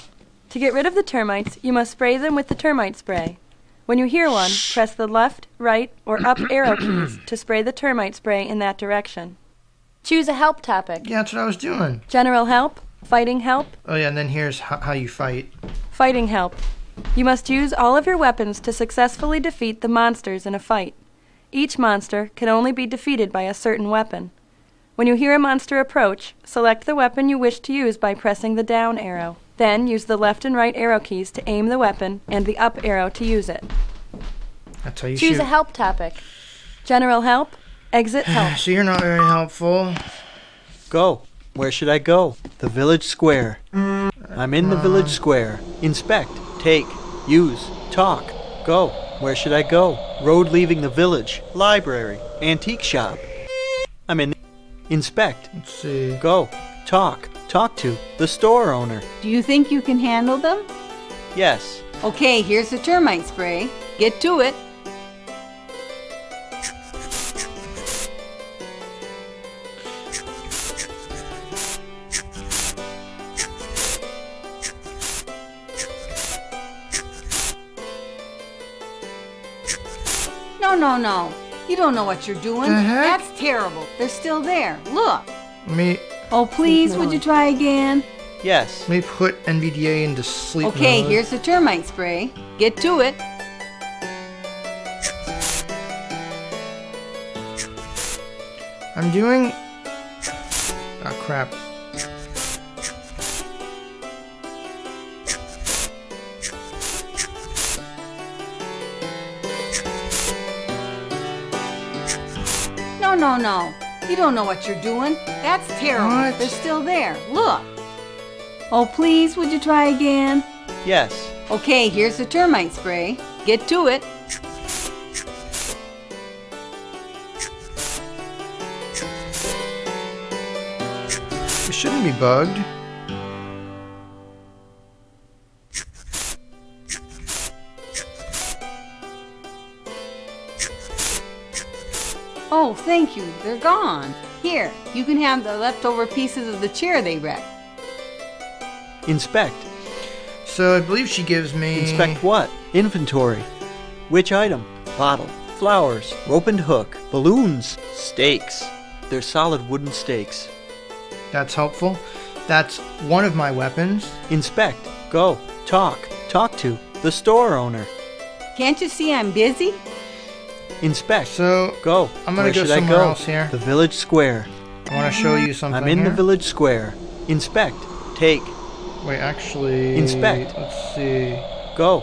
Speaker 3: To get rid of the termites, you must spray them with the termite spray. When you hear one, press the left, right, or up arrow keys to spray the termite spray in that direction. Choose a help topic.
Speaker 1: Yeah, that's what I was doing.
Speaker 3: General help, fighting help,
Speaker 1: Oh yeah, and then here's how you fight.
Speaker 3: fighting help. You must use all of your weapons to successfully defeat the monsters in a fight. Each monster can only be defeated by a certain weapon. When you hear a monster approach, select the weapon you wish to use by pressing the down arrow. Then use the left and right arrow keys to aim the weapon and the up arrow to use it.
Speaker 1: That's how you
Speaker 3: Choose
Speaker 1: shoot.
Speaker 3: a help topic. General help, exit help.
Speaker 1: So you're not very helpful.
Speaker 5: Go. Where should I go? The village square. I'm in the village square. Inspect. Take. Use. Talk. Go. Where should I go? Road leaving the village. Library. Antique shop. I'm in. Inspect.
Speaker 1: Let's see.
Speaker 5: Go. Talk. Talk to the store owner.
Speaker 6: Do you think you can handle them?
Speaker 5: Yes.
Speaker 6: Okay, here's the termite spray. Get to it. No. You don't know what you're doing.
Speaker 1: The heck?
Speaker 6: That's terrible. They're still there. Look.
Speaker 1: Me,
Speaker 6: Oh, please, would you try again?
Speaker 5: Yes.
Speaker 1: me put NVDA into sleep
Speaker 6: Okay,
Speaker 1: mode.
Speaker 6: here's the termite spray. Get to it.
Speaker 1: I'm doing... Oh, crap.
Speaker 6: No. You don't know what you're doing. That's terrible.
Speaker 1: What?
Speaker 6: They're still there. Look. Oh, please, would you try again?
Speaker 5: Yes.
Speaker 6: Okay, here's the termite spray. Get to it.
Speaker 1: It shouldn't be bugged.
Speaker 6: Oh, thank you. They're gone. Here, you can have the leftover pieces of the chair they wrecked.
Speaker 5: Inspect.
Speaker 1: So I believe she gives me...
Speaker 5: Inspect what? Inventory. Which item? Bottle. Flowers. Rope and hook. Balloons. Stakes. They're solid wooden stakes.
Speaker 1: That's helpful. That's one of my weapons.
Speaker 5: Inspect. Go. Talk. Talk to. The store owner.
Speaker 6: Can't you see I'm busy?
Speaker 5: Inspect.
Speaker 1: So
Speaker 5: Go.
Speaker 1: I'm gonna
Speaker 5: Where
Speaker 1: go
Speaker 5: should I
Speaker 1: somewhere
Speaker 5: go?
Speaker 1: else here.
Speaker 5: The village square.
Speaker 1: I want to show you something
Speaker 5: I'm in
Speaker 1: here.
Speaker 5: the village square. Inspect. Take.
Speaker 1: Wait, actually...
Speaker 5: Inspect.
Speaker 1: Let's see.
Speaker 5: Go.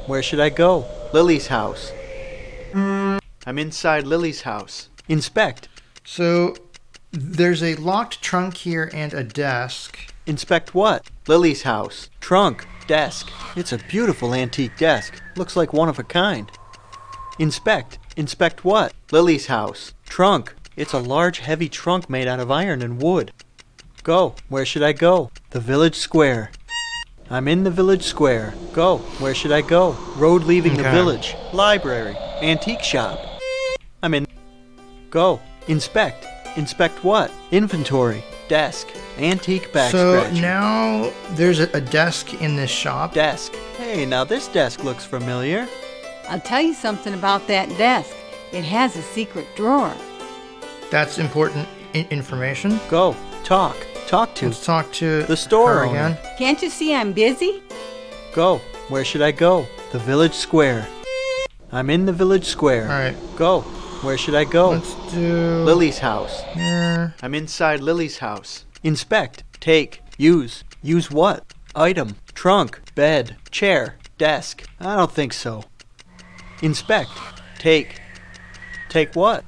Speaker 5: Where should I go? Lily's house. I'm inside Lily's house. Inspect.
Speaker 1: So there's a locked trunk here and a desk.
Speaker 5: Inspect what? Lily's house. Trunk. Desk. It's a beautiful antique desk. Looks like one of a kind. Inspect. Inspect what? Lily's house. Trunk. It's a large, heavy trunk made out of iron and wood. Go. Where should I go? The village square. I'm in the village square. Go. Where should I go? Road leaving the
Speaker 1: Okay.
Speaker 5: village. Library. Antique shop. I'm in. Go. Inspect. Inspect what? Inventory. Desk. Antique back
Speaker 1: So
Speaker 5: scratcher.
Speaker 1: now there's a desk in this shop.
Speaker 5: Desk. Hey, now this desk looks familiar.
Speaker 6: I'll tell you something about that desk. It has a secret drawer.
Speaker 1: That's important information.
Speaker 5: Go. Talk. Talk to.
Speaker 1: Let's talk to
Speaker 5: The store
Speaker 1: her
Speaker 5: owner.
Speaker 1: again.
Speaker 6: Can't you see I'm busy?
Speaker 5: Go. Where should I go? The village square. I'm in the village square.
Speaker 1: All right.
Speaker 5: Go. Where should I go?
Speaker 1: Let's do
Speaker 5: Lily's house.
Speaker 1: here.
Speaker 5: I'm inside Lily's house. Inspect. Take. Use. Use what? Item. Trunk. Bed. Chair. Desk. I don't think so. Inspect. Take. Take what?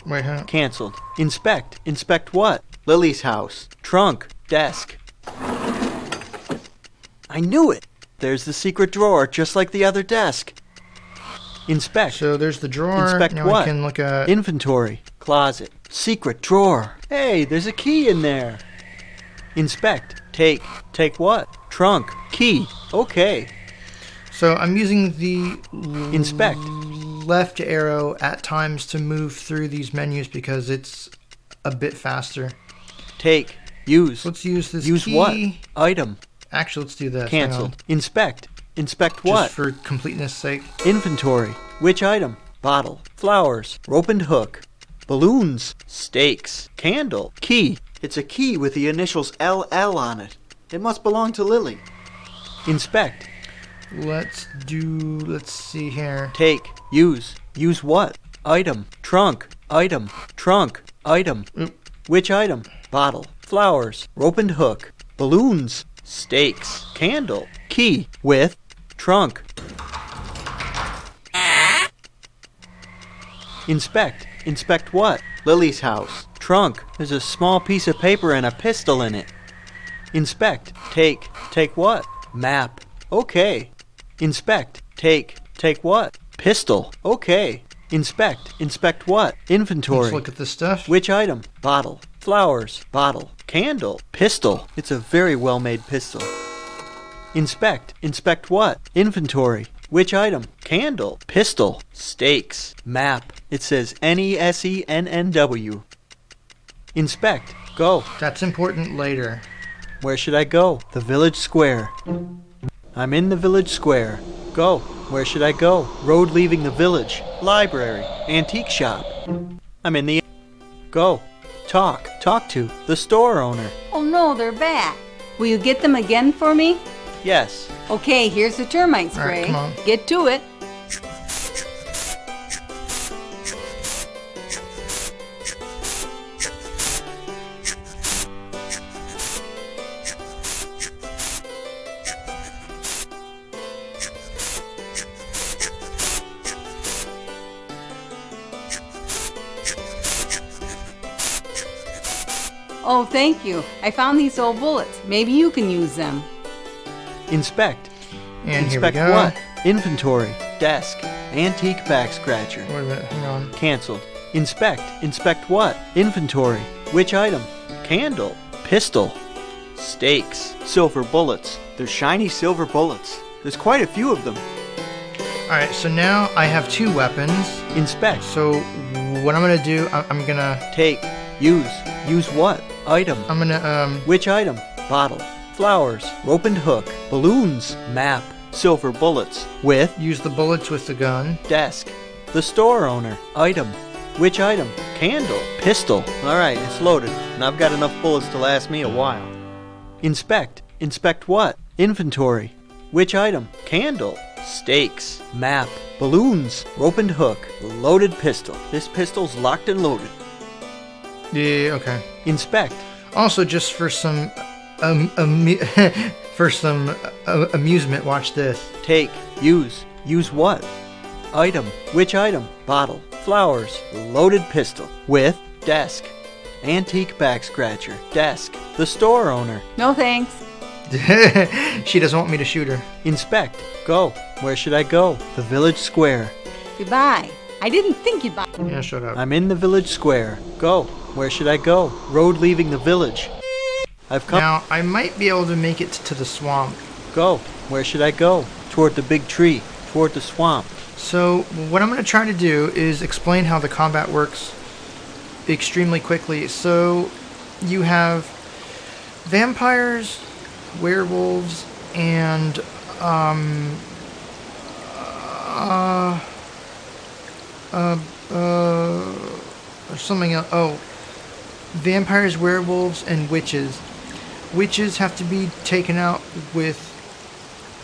Speaker 1: Wait, huh?
Speaker 5: Cancelled. Inspect. Inspect what? Lily's house. Trunk. Desk. I knew it. There's the secret drawer, just like the other desk. Inspect.
Speaker 1: So there's the drawer.
Speaker 5: Inspect
Speaker 1: now
Speaker 5: what?
Speaker 1: we can look at...
Speaker 5: Inventory. Closet. Secret drawer. Hey, there's a key in there. Inspect. Take. Take what? Trunk. Key. Okay.
Speaker 1: So I'm using the
Speaker 5: Inspect.
Speaker 1: left arrow at times to move through these menus because it's a bit faster.
Speaker 5: Take. Use.
Speaker 1: Let's use this
Speaker 5: Use
Speaker 1: key.
Speaker 5: what? Item.
Speaker 1: Actually, let's do this. Hang on.
Speaker 5: Cancelled. Inspect. Inspect
Speaker 1: Just
Speaker 5: what?
Speaker 1: for completeness sake.
Speaker 5: Inventory. Which item? Bottle. Flowers. Rope and hook. Balloons. Stakes. Candle. Key. It's a key with the initials LL on it. It must belong to Lily. Inspect.
Speaker 1: Let's see here.
Speaker 5: Take. Use. Use what? Item. Trunk. Item. Trunk. Item.
Speaker 1: Oop.
Speaker 5: Which item? Bottle. Flowers. Rope and hook. Balloons. Stakes. Candle. Key. With. Trunk. Inspect. Inspect what? Lily's house. Trunk. There's a small piece of paper and a pistol in it. Inspect. Take. Take what? Map. Okay. Inspect. Take. Take what? Pistol. Okay. Inspect. Inspect what? Inventory.
Speaker 1: Let's look at this stuff.
Speaker 5: Which item? Bottle. Flowers. Bottle. Candle. Pistol. It's a very well-made pistol. Inspect. Inspect what? Inventory. Which item? Candle. Pistol. Stakes. Map. It says NESENNW. Inspect. Go.
Speaker 1: That's important later.
Speaker 5: Where should I go? The village square. I'm in the village square. Go. where should I go? Road leaving the village. Library. Antique shop. I'm in the... Go. Talk. Talk to the store owner.
Speaker 6: Oh no, they're back. Will you get them again for me?
Speaker 5: Yes.
Speaker 6: Okay, here's the termite
Speaker 1: All right,
Speaker 6: spray.
Speaker 1: come on.
Speaker 6: Get to it. Oh, thank you. I found these old bullets. Maybe you can use them.
Speaker 5: Inspect.
Speaker 1: And here we
Speaker 5: Inspect
Speaker 1: go.
Speaker 5: what? Inventory. Desk. Antique back scratcher.
Speaker 1: Wait a minute, hang on.
Speaker 5: Cancelled. Inspect. Inspect what? Inventory. Which item? Candle. Pistol. Stakes. Silver bullets. They're shiny silver bullets. There's quite a few of them.
Speaker 1: Alright, so now I have 2 weapons.
Speaker 5: Inspect.
Speaker 1: So what I'm gonna do, I'm gonna...
Speaker 5: Take. Use. Use what? Item.
Speaker 1: I'm gonna,
Speaker 5: Which item? Bottle. Flowers. Rope and hook. Balloons. Map. Silver bullets. With.
Speaker 1: use the bullets with the gun.
Speaker 5: Desk. The store owner. Item. Which item? Candle. Pistol. Alright, it's loaded, and I've got enough bullets to last me a while. Inspect. Inspect what? Inventory. Which item? Candle. Stakes. Map. Balloons. Rope and hook. Loaded pistol. This pistol's locked and loaded.
Speaker 1: Yeah, okay.
Speaker 5: Inspect.
Speaker 1: Also, just for some, amusement, watch this.
Speaker 5: Take. Use. Use what? Item. Which item? Bottle. Flowers. Loaded pistol. With. Desk. Antique back scratcher. Desk. The store owner.
Speaker 6: No thanks.
Speaker 1: She doesn't want me to shoot her.
Speaker 5: Inspect. Go. Where should I go? The village square.
Speaker 6: Goodbye. I didn't think you'd buy.
Speaker 1: Yeah, shut up.
Speaker 5: I'm in the village square. Go. Where should I go? Road leaving the village. I've come.
Speaker 1: Now, I might be able to make it to the swamp.
Speaker 5: Go. Where should I go? Toward the big tree. Toward the swamp.
Speaker 1: So, what I'm going to try to do is explain how the combat works extremely quickly. So, you have vampires, werewolves, and something else. Oh, vampires, werewolves, and witches. Witches have to be taken out with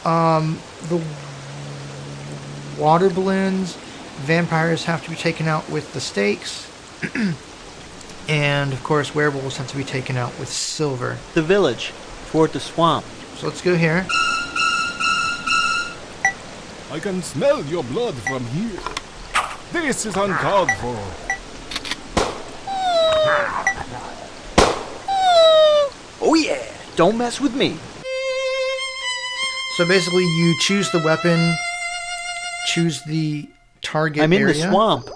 Speaker 1: the water balloons. Vampires have to be taken out with the stakes. And of course, werewolves have to be taken out with silver.
Speaker 5: The village. Toward the swamp.
Speaker 1: So let's go here.
Speaker 9: I can smell your blood from here. This is uncalled for.
Speaker 5: Oh yeah! Don't mess with me.
Speaker 1: So basically, you choose the weapon, choose the target
Speaker 5: I'm in
Speaker 1: area.
Speaker 5: the swamp.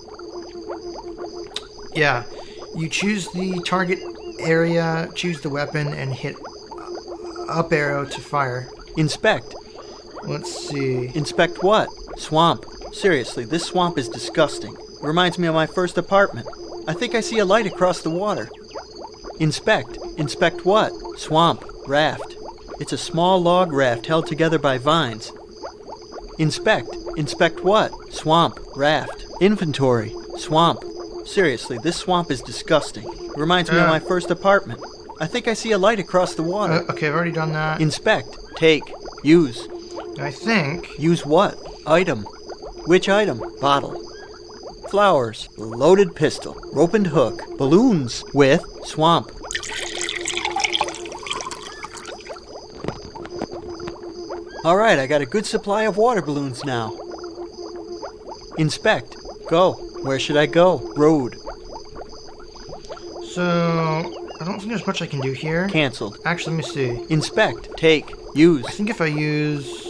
Speaker 1: Yeah. You choose the target area, choose the weapon, and hit up arrow to fire.
Speaker 5: Inspect.
Speaker 1: Let's see.
Speaker 5: Inspect what? Swamp. Seriously, this swamp is disgusting. It reminds me of my first apartment. I think I see a light across the water. Inspect. Inspect what? Swamp. Raft. It's a small log raft held together by vines. Inspect. Inspect what? Swamp. Raft. Inventory. Swamp. Seriously, this swamp is disgusting. It reminds me of my first apartment. I think I see a light across the water.
Speaker 1: Okay, I've already done that.
Speaker 5: Inspect. Take. Use.
Speaker 1: I think.
Speaker 5: Use what? Item. Which item? Bottle. Flowers. Loaded pistol. Rope and hook. Balloons. With. Swamp. Alright, I got a good supply of water balloons now. Inspect. Go. Where should I go? Road.
Speaker 1: So, I don't think there's much I can do here.
Speaker 5: Cancelled.
Speaker 1: Actually, let me see.
Speaker 5: Inspect. Take. Use.
Speaker 1: I think if I use...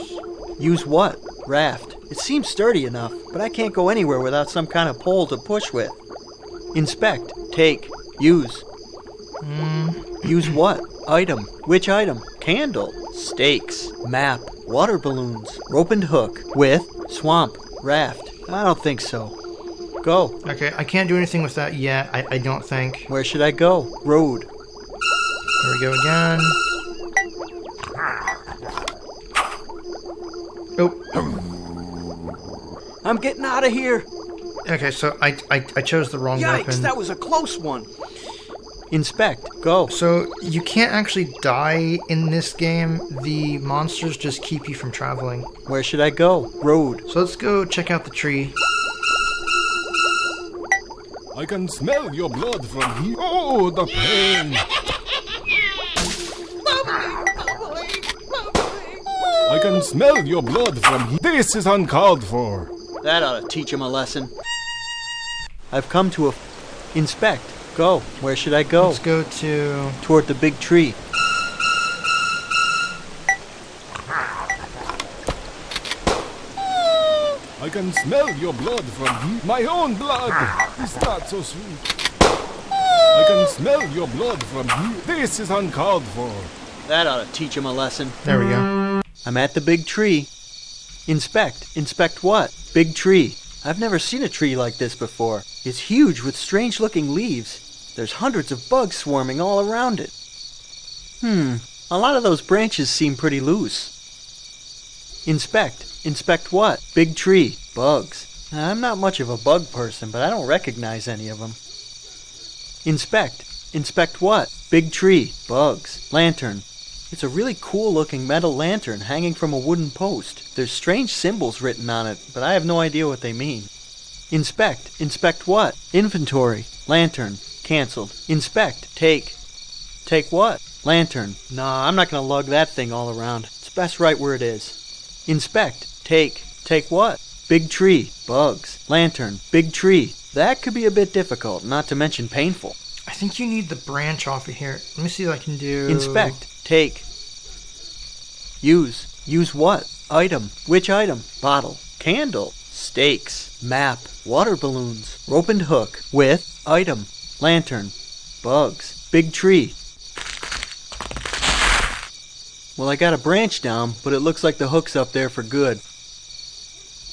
Speaker 5: Use what? Raft. It seems sturdy enough, but I can't go anywhere without some kind of pole to push with. Inspect. Take. Use. Use what? Item. Which item? Candle. Stakes. Map. Water balloons. Rope and hook. With. Swamp. Raft. I don't think so. Go.
Speaker 1: Okay, I can't do anything with that yet, I don't think.
Speaker 5: Where should I go? Road.
Speaker 1: Here we go again. Oh.
Speaker 5: I'm getting out of here.
Speaker 1: Okay, so I chose the wrong
Speaker 5: Yikes,
Speaker 1: weapon.
Speaker 5: that was a close one. Inspect. Go.
Speaker 1: So you can't actually die in this game. The monsters just keep you from traveling.
Speaker 5: Where should I go? Road.
Speaker 1: So let's go check out the tree.
Speaker 9: I can smell your blood from here. Oh, the pain. I can smell your blood from here. This is uncalled for.
Speaker 5: That ought to teach him a lesson. I've come to a... Inspect. Go. Where should I go?
Speaker 1: Let's go to...
Speaker 5: Toward the big tree.
Speaker 9: I can smell your blood from here. My own blood is not so sweet. I can smell your blood from here. This is uncalled for.
Speaker 5: That ought to teach him a lesson.
Speaker 1: There we go.
Speaker 5: I'm at the big tree. Inspect. Inspect what? Big tree. I've never seen a tree like this before. It's huge with strange-looking leaves. There's hundreds of bugs swarming all around it. A lot of those branches seem pretty loose. Inspect. Inspect what? Big tree. Bugs. I'm not much of a bug person, but I don't recognize any of them. Inspect. Inspect what? Big tree. Bugs. Lantern. It's a really cool-looking metal lantern hanging from a wooden post. There's strange symbols written on it, but I have no idea what they mean. Inspect. Inspect what? Inventory. Lantern. Cancelled. Inspect. Take. Take what? Lantern. Nah, I'm not going to lug that thing all around. It's best right where it is. Inspect. Take. Take what? Big tree. Bugs. Lantern. Big tree. That could be a bit difficult, not to mention painful.
Speaker 1: I think you need the branch off of here. Let me see what I can do.
Speaker 5: Inspect. Take. Use. Use what? Item. Which item? Bottle. Candle. Stakes. Map. Water balloons. Rope and hook. With. Item. Lantern. Bugs. Big tree. Well, I got a branch down, but it looks like the hook's up there for good.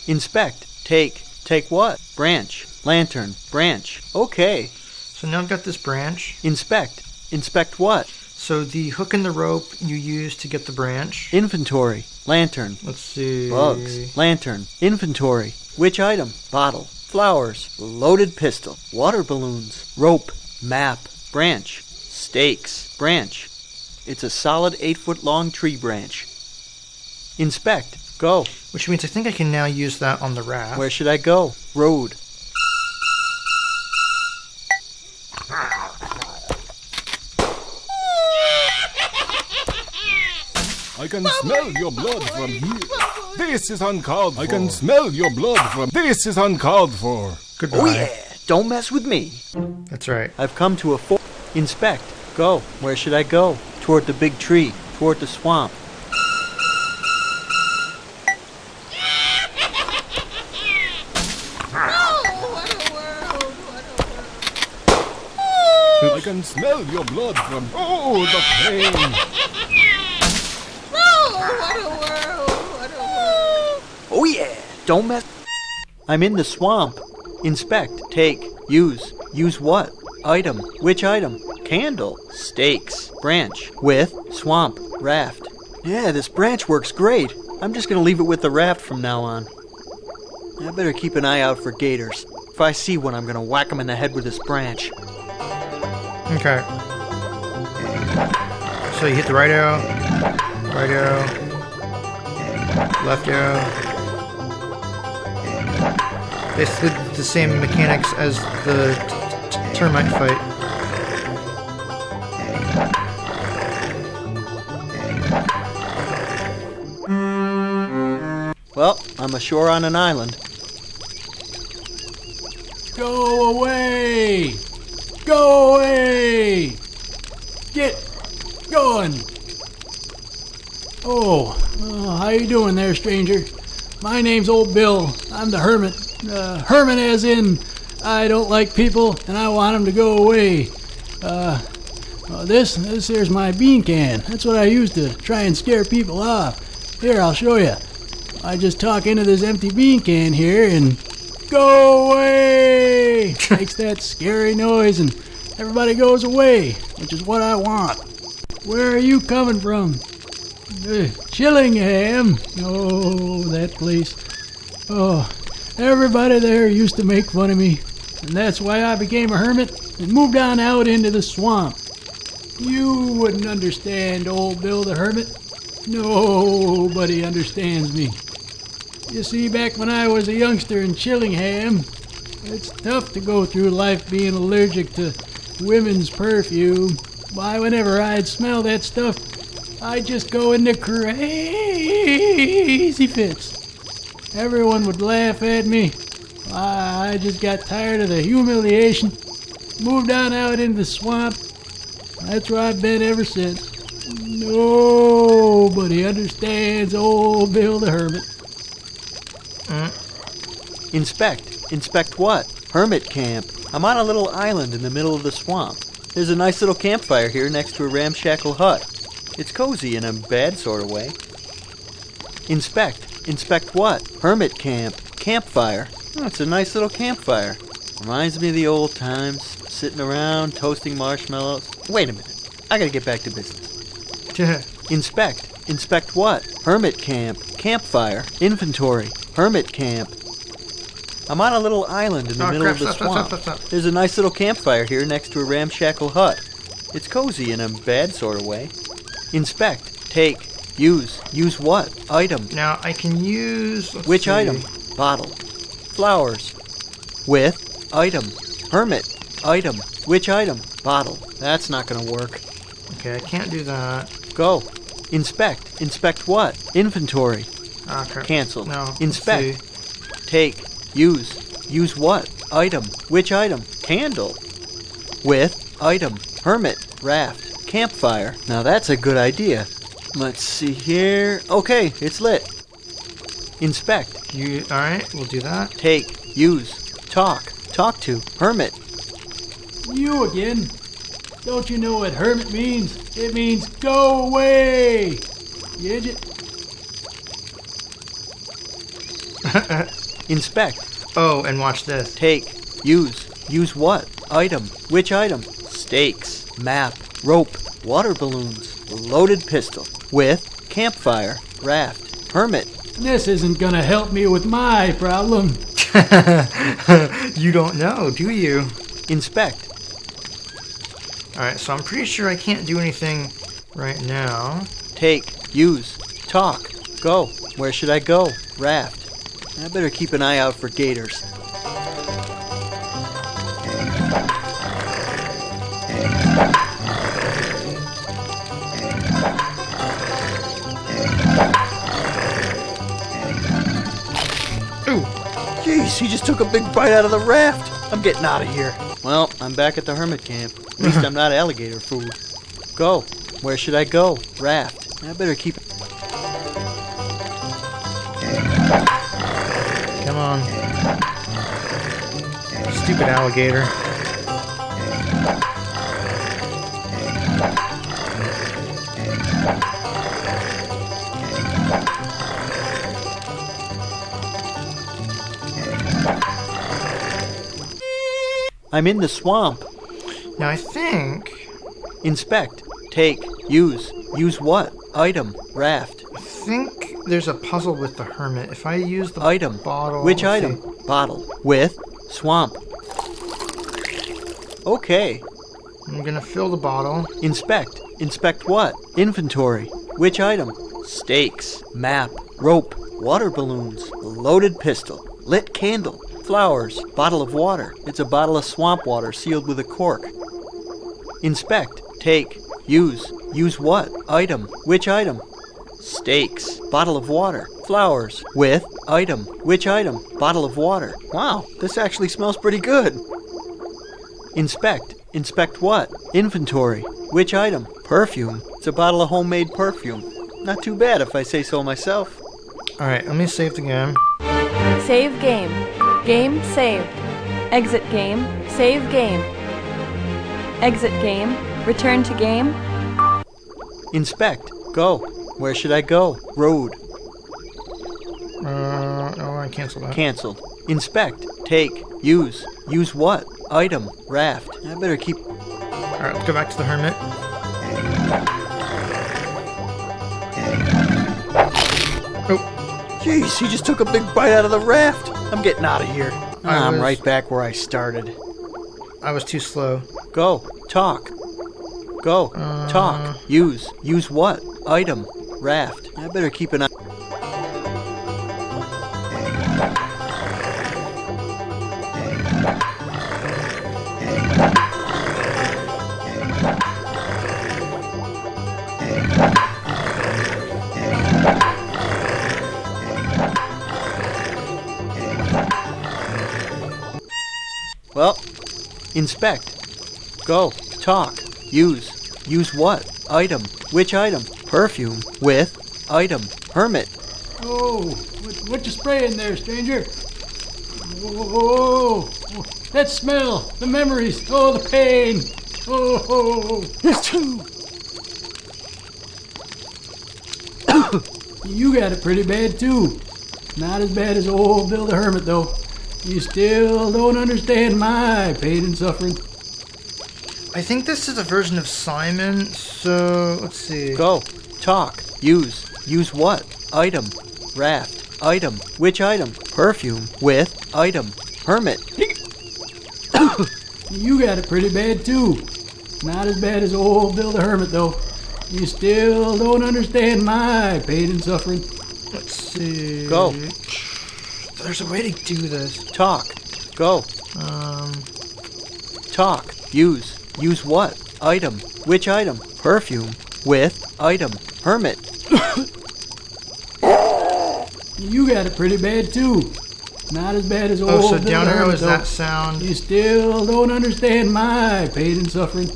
Speaker 5: Inspect. Take. Take what? Branch. Lantern. Branch. Okay.
Speaker 1: So now I've got this branch.
Speaker 5: Inspect. Inspect what?
Speaker 1: So the hook and the rope you use to get the branch.
Speaker 5: Inventory. Lantern.
Speaker 1: Let's see.
Speaker 5: Bugs. Lantern. Inventory. Which item? Bottle. Flowers. Loaded pistol. Water balloons. Rope. Map. Branch. Stakes. Branch. It's a solid 8-foot-long tree branch. Inspect. Go.
Speaker 1: Which means I think I can now use that on the raft.
Speaker 5: Where should I go? Road.
Speaker 9: I can smell your blood from here. This is uncalled for. I can smell your blood from... This is uncalled for.
Speaker 1: Goodbye.
Speaker 5: Oh yeah! Don't mess with me.
Speaker 1: That's right.
Speaker 5: I've come to a Inspect. Go. Where should I go? Toward the big tree. Toward the swamp.
Speaker 9: I can smell your blood from... Oh, the pain.
Speaker 5: Oh yeah! Don't mess... I'm in the swamp. Inspect. Take. Use. Use what? Item. Which item? Candle. Stakes. Branch. With. Swamp. Raft. Yeah, this branch works great. I'm just gonna leave it with the raft from now on. I better keep an eye out for gators. If I see one, I'm gonna whack him in the head with this branch.
Speaker 1: Okay. So you hit the right arrow, left arrow. Basically the same mechanics as the termite fight.
Speaker 5: Well, I'm ashore on an island.
Speaker 10: Go away! Go away! Get going! How you doing there, stranger? My name's Old Bill. I'm the hermit. Hermit as in, I don't like people and I want them to go away. This here's my bean can. That's what I use to try and scare people off. Here, I'll show you. I just talk into this empty bean can here and go away! Makes that scary noise and everybody goes away, which is what I want. Where are you coming from? Chillingham. Oh, that place. Oh, Everybody there used to make fun of me, and that's why I became a hermit and moved on out into the swamp. You wouldn't understand old Bill the Hermit. Nobody understands me. You see, back when I was a youngster in Chillingham, it's tough to go through life being allergic to women's perfume. Why, whenever I'd smell that stuff, I'd just go into crazy fits. Everyone would laugh at me. I just got tired of the humiliation. Moved on out into the swamp. That's where I've been ever since. Nobody understands old Bill the Hermit.
Speaker 5: Inspect. Inspect what? Hermit camp. I'm on a little island in the middle of the swamp. There's a nice little campfire here next to a ramshackle hut. It's cozy in a bad sort of way. Inspect. Inspect what? Hermit camp. Campfire. Oh, it's a nice little campfire. Reminds me of the old times, sitting around, toasting marshmallows. Wait a minute. I gotta get back to business. Inspect. Inspect what? Hermit camp. Campfire. Inventory. Hermit camp. I'm on a little island in the middle of the swamp. There's a nice little campfire here next to a ramshackle hut. It's cozy in a bad sort of way. Inspect. Take. Use. Use what? Item.
Speaker 1: Now, I can use...
Speaker 5: Which item? Bottle. Flowers. With. Item. Hermit. Item. Which item? Bottle. That's not gonna work.
Speaker 1: Okay, I can't do that.
Speaker 5: Go. Inspect. Inspect what? Inventory.
Speaker 1: Okay.
Speaker 5: Cancel.
Speaker 1: No.
Speaker 5: Inspect. Take. Use. Use what? Item. Which item? Candle. With. Item. Hermit. Raft. Campfire. Now that's a good idea. Let's see here. Okay, it's lit. Inspect.
Speaker 1: Alright, we'll do that.
Speaker 5: Take. Use. Talk. Talk to. Hermit.
Speaker 10: You again? Don't you know what hermit means? It means go away! You idiot.
Speaker 5: Inspect.
Speaker 1: Oh, and watch this.
Speaker 5: Take. Use. Use what? Item. Which item? Stakes. Map. Rope. Water balloons. Loaded pistol. With. Campfire. Raft. Hermit.
Speaker 10: This isn't gonna help me with my problem.
Speaker 1: You don't know, do you?
Speaker 5: Inspect.
Speaker 1: Alright, so I'm pretty sure I can't do anything right now.
Speaker 5: Take. Use. Talk. Go. Where should I go? Raft. I better keep an eye out for gators.
Speaker 1: Ooh!
Speaker 5: Jeez, he just took a big bite out of the raft. I'm getting out of here. Well, I'm back at the hermit camp. At least I'm not alligator food. Go. Where should I go? Raft. I better keep...
Speaker 1: Come on. Stupid alligator.
Speaker 5: I'm in the swamp.
Speaker 1: Now I think...
Speaker 5: Inspect. Take. Use. Use what? Item. Raft.
Speaker 1: I think there's a puzzle with the hermit. If I use the
Speaker 5: Item.
Speaker 1: bottle...
Speaker 5: Which
Speaker 1: let's
Speaker 5: item?
Speaker 1: see.
Speaker 5: Bottle. With. Swamp. Okay.
Speaker 1: I'm gonna fill the bottle.
Speaker 5: Inspect. Inspect what? Inventory. Which item? Stakes. Map. Rope. Water balloons. Loaded pistol. Lit candle. Flowers. Bottle of water. It's a bottle of swamp water sealed with a cork. Inspect. Take. Use. Use what? Item. Which item? Stakes. Bottle of water. Flowers. With. Item. Which item? Bottle of water. Wow, this actually smells pretty good. Inspect. Inspect what? Inventory. Which item? Perfume. It's a bottle of homemade perfume. Not too bad if I say so myself.
Speaker 1: Alright, let me save the game.
Speaker 3: Save game. Game saved. Exit game. Save game. Exit game. Return to game.
Speaker 5: Inspect. Go. Where should I go? Road.
Speaker 1: Oh, I canceled that.
Speaker 5: Canceled. Inspect. Take. Use. Use what? Item. Raft. I better keep...
Speaker 1: Alright, let's go back to the hermit. Oh.
Speaker 5: Jeez, he just took a big bite out of the raft. I'm getting out of here. I'm
Speaker 1: was-
Speaker 5: right back where I started.
Speaker 1: I was too slow.
Speaker 5: Go. Talk. Go. Talk. Use. Use what? Item. Raft. I better keep an eye. Well, inspect. Go. Talk. Use. Use what? Item. Which item? Perfume. With. Item. Hermit.
Speaker 10: Oh, what you spraying there, stranger? Oh, that smell, the memories, oh, the pain. Oh, you got it pretty bad too. Not as bad as old Bill the Hermit though. You still don't understand my pain and suffering.
Speaker 1: I think this is a version of Simon, so let's see.
Speaker 5: Go. Talk. Use. Use what? Item. Raft. Item. Which item? Perfume. With. Item. Hermit.
Speaker 10: You got it pretty bad too. Not as bad as old Bill the Hermit though. You still don't understand my pain and suffering.
Speaker 1: Let's see.
Speaker 5: Go.
Speaker 1: There's a way to do this.
Speaker 5: Talk. Go. Talk. Use. Use what? Item. Which item? Perfume. With. Item. Hermit.
Speaker 10: You got it pretty bad too. Not as bad as old
Speaker 1: Oh, so
Speaker 10: Bill
Speaker 1: down
Speaker 10: the
Speaker 1: arrow
Speaker 10: Hermit
Speaker 1: is
Speaker 10: though.
Speaker 1: that sound.
Speaker 10: You still don't understand my pain and suffering.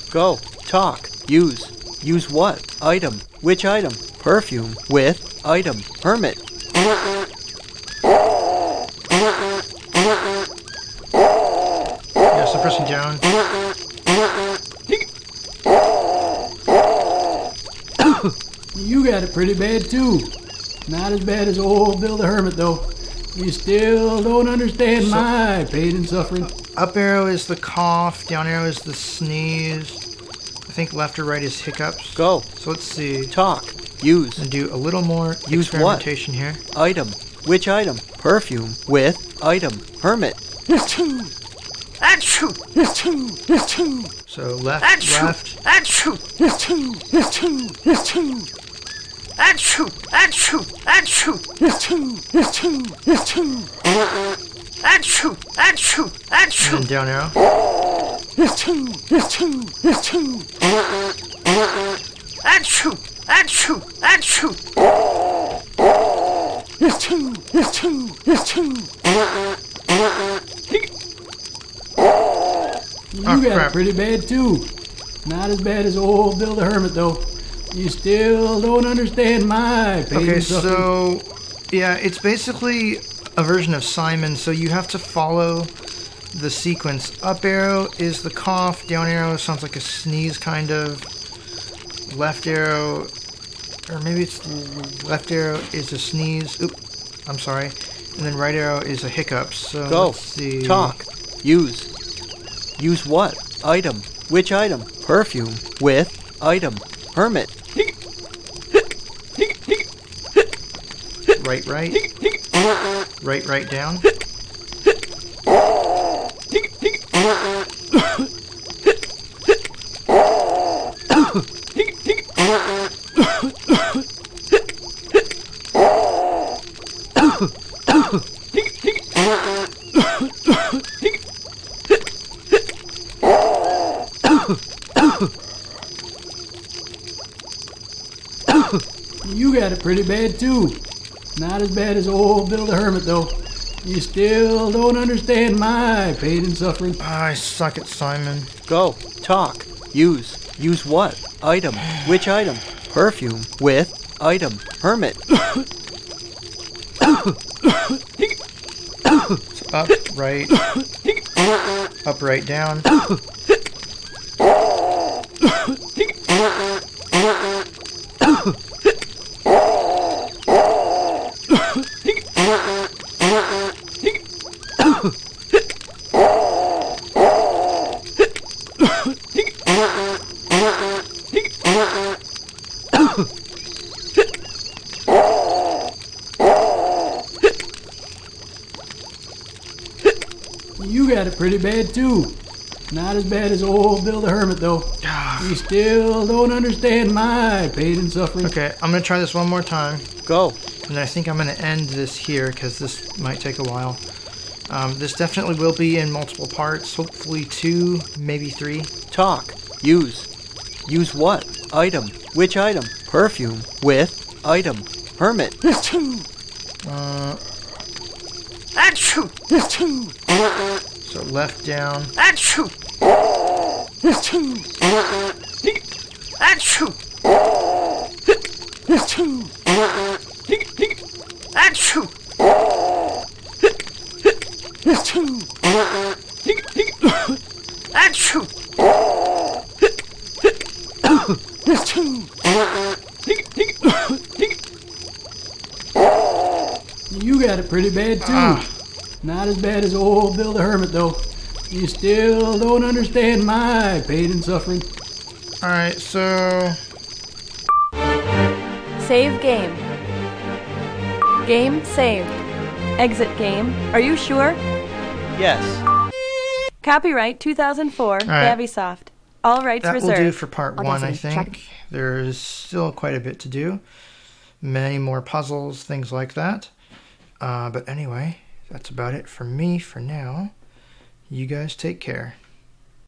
Speaker 5: Go. Talk. Use. Use what? Item. Which item? Perfume. With. Item. Hermit.
Speaker 1: Yeah, so pressing down.
Speaker 10: You got it pretty bad too. Not as bad as old Bill the Hermit though. You still don't understand my pain and suffering.
Speaker 1: Up arrow is the cough, down arrow is the sneeze. I think left or right is hiccups.
Speaker 5: Go.
Speaker 1: So let's see.
Speaker 5: Talk. Use.
Speaker 1: And do a little more
Speaker 5: Use what?
Speaker 1: experimentation here.
Speaker 5: Item. Which item? Perfume. With. Item. Hermit.
Speaker 7: Achoo! Achoo! Achoo! Achoo!
Speaker 1: So left,
Speaker 7: Achoo!
Speaker 1: left.
Speaker 7: Achoo! Achoo! Achoo! Achoo! Achoo! Achoo! Achoo! Achoo! Achoo! Achoo! Achoo! Achoo! Achoo!
Speaker 1: And then down arrow.
Speaker 7: Achoo! Achoo! Achoo! Achoo! Achoo! Achoo! Achoo! Achoo! Achoo!
Speaker 10: You
Speaker 1: Oh,
Speaker 10: got
Speaker 1: crap.
Speaker 10: it pretty bad too. Not as bad as old Bill the Hermit though. You still don't understand my pain
Speaker 1: Okay,
Speaker 10: and suffering.
Speaker 1: so yeah, it's basically a version of Simon, so you have to follow the sequence. Up arrow is the cough, down arrow sounds like a sneeze kind of. Left arrow, or maybe it's left arrow is a sneeze. Oop, I'm sorry. And then right arrow is a hiccup. So
Speaker 5: Go.
Speaker 1: let's see.
Speaker 5: Talk. Use. Use what? Item. Which item? Perfume. With. Item. Hermit.
Speaker 1: Right, right. Right, right down.
Speaker 10: You got it pretty bad too. Not as bad as old Bill the Hermit though. You still don't understand my pain and suffering.
Speaker 1: I suck at Simon.
Speaker 5: Go. Talk. Use. Use what? Item. Which item? Perfume. With. Item. Hermit.
Speaker 1: Up, right. Up, right, down.
Speaker 10: You got it pretty bad, too. Not as bad as old Bill the Hermit, though. You still don't understand my pain and suffering.
Speaker 1: Okay, I'm going to try this one more time.
Speaker 5: Go.
Speaker 1: And I think I'm going to end this here because this might take a while. This definitely will be in multiple parts. Hopefully 2, maybe 3.
Speaker 5: Talk. Use. Use what? Item. Which item? Perfume. With. Item. Hermit.
Speaker 7: Achoo! Achoo!
Speaker 1: So left down.
Speaker 7: Achoo! Achoo! Achoo! Achoo! Achoo! Achoo!
Speaker 10: You got it pretty bad, too. Not as bad as old Bill the Hermit, though. You still don't understand my pain and suffering.
Speaker 1: Alright, so...
Speaker 3: Save game. Game saved. Exit game. Are you sure?
Speaker 5: Yes.
Speaker 3: Copyright 2004, Navisoft. All rights
Speaker 1: that
Speaker 3: reserved.
Speaker 1: will do for part 1, I
Speaker 2: Audacity,
Speaker 1: think.
Speaker 2: check.
Speaker 1: There's still quite a bit to do. Many more puzzles, things like that. But anyway, that's about it for me for now. You guys take care.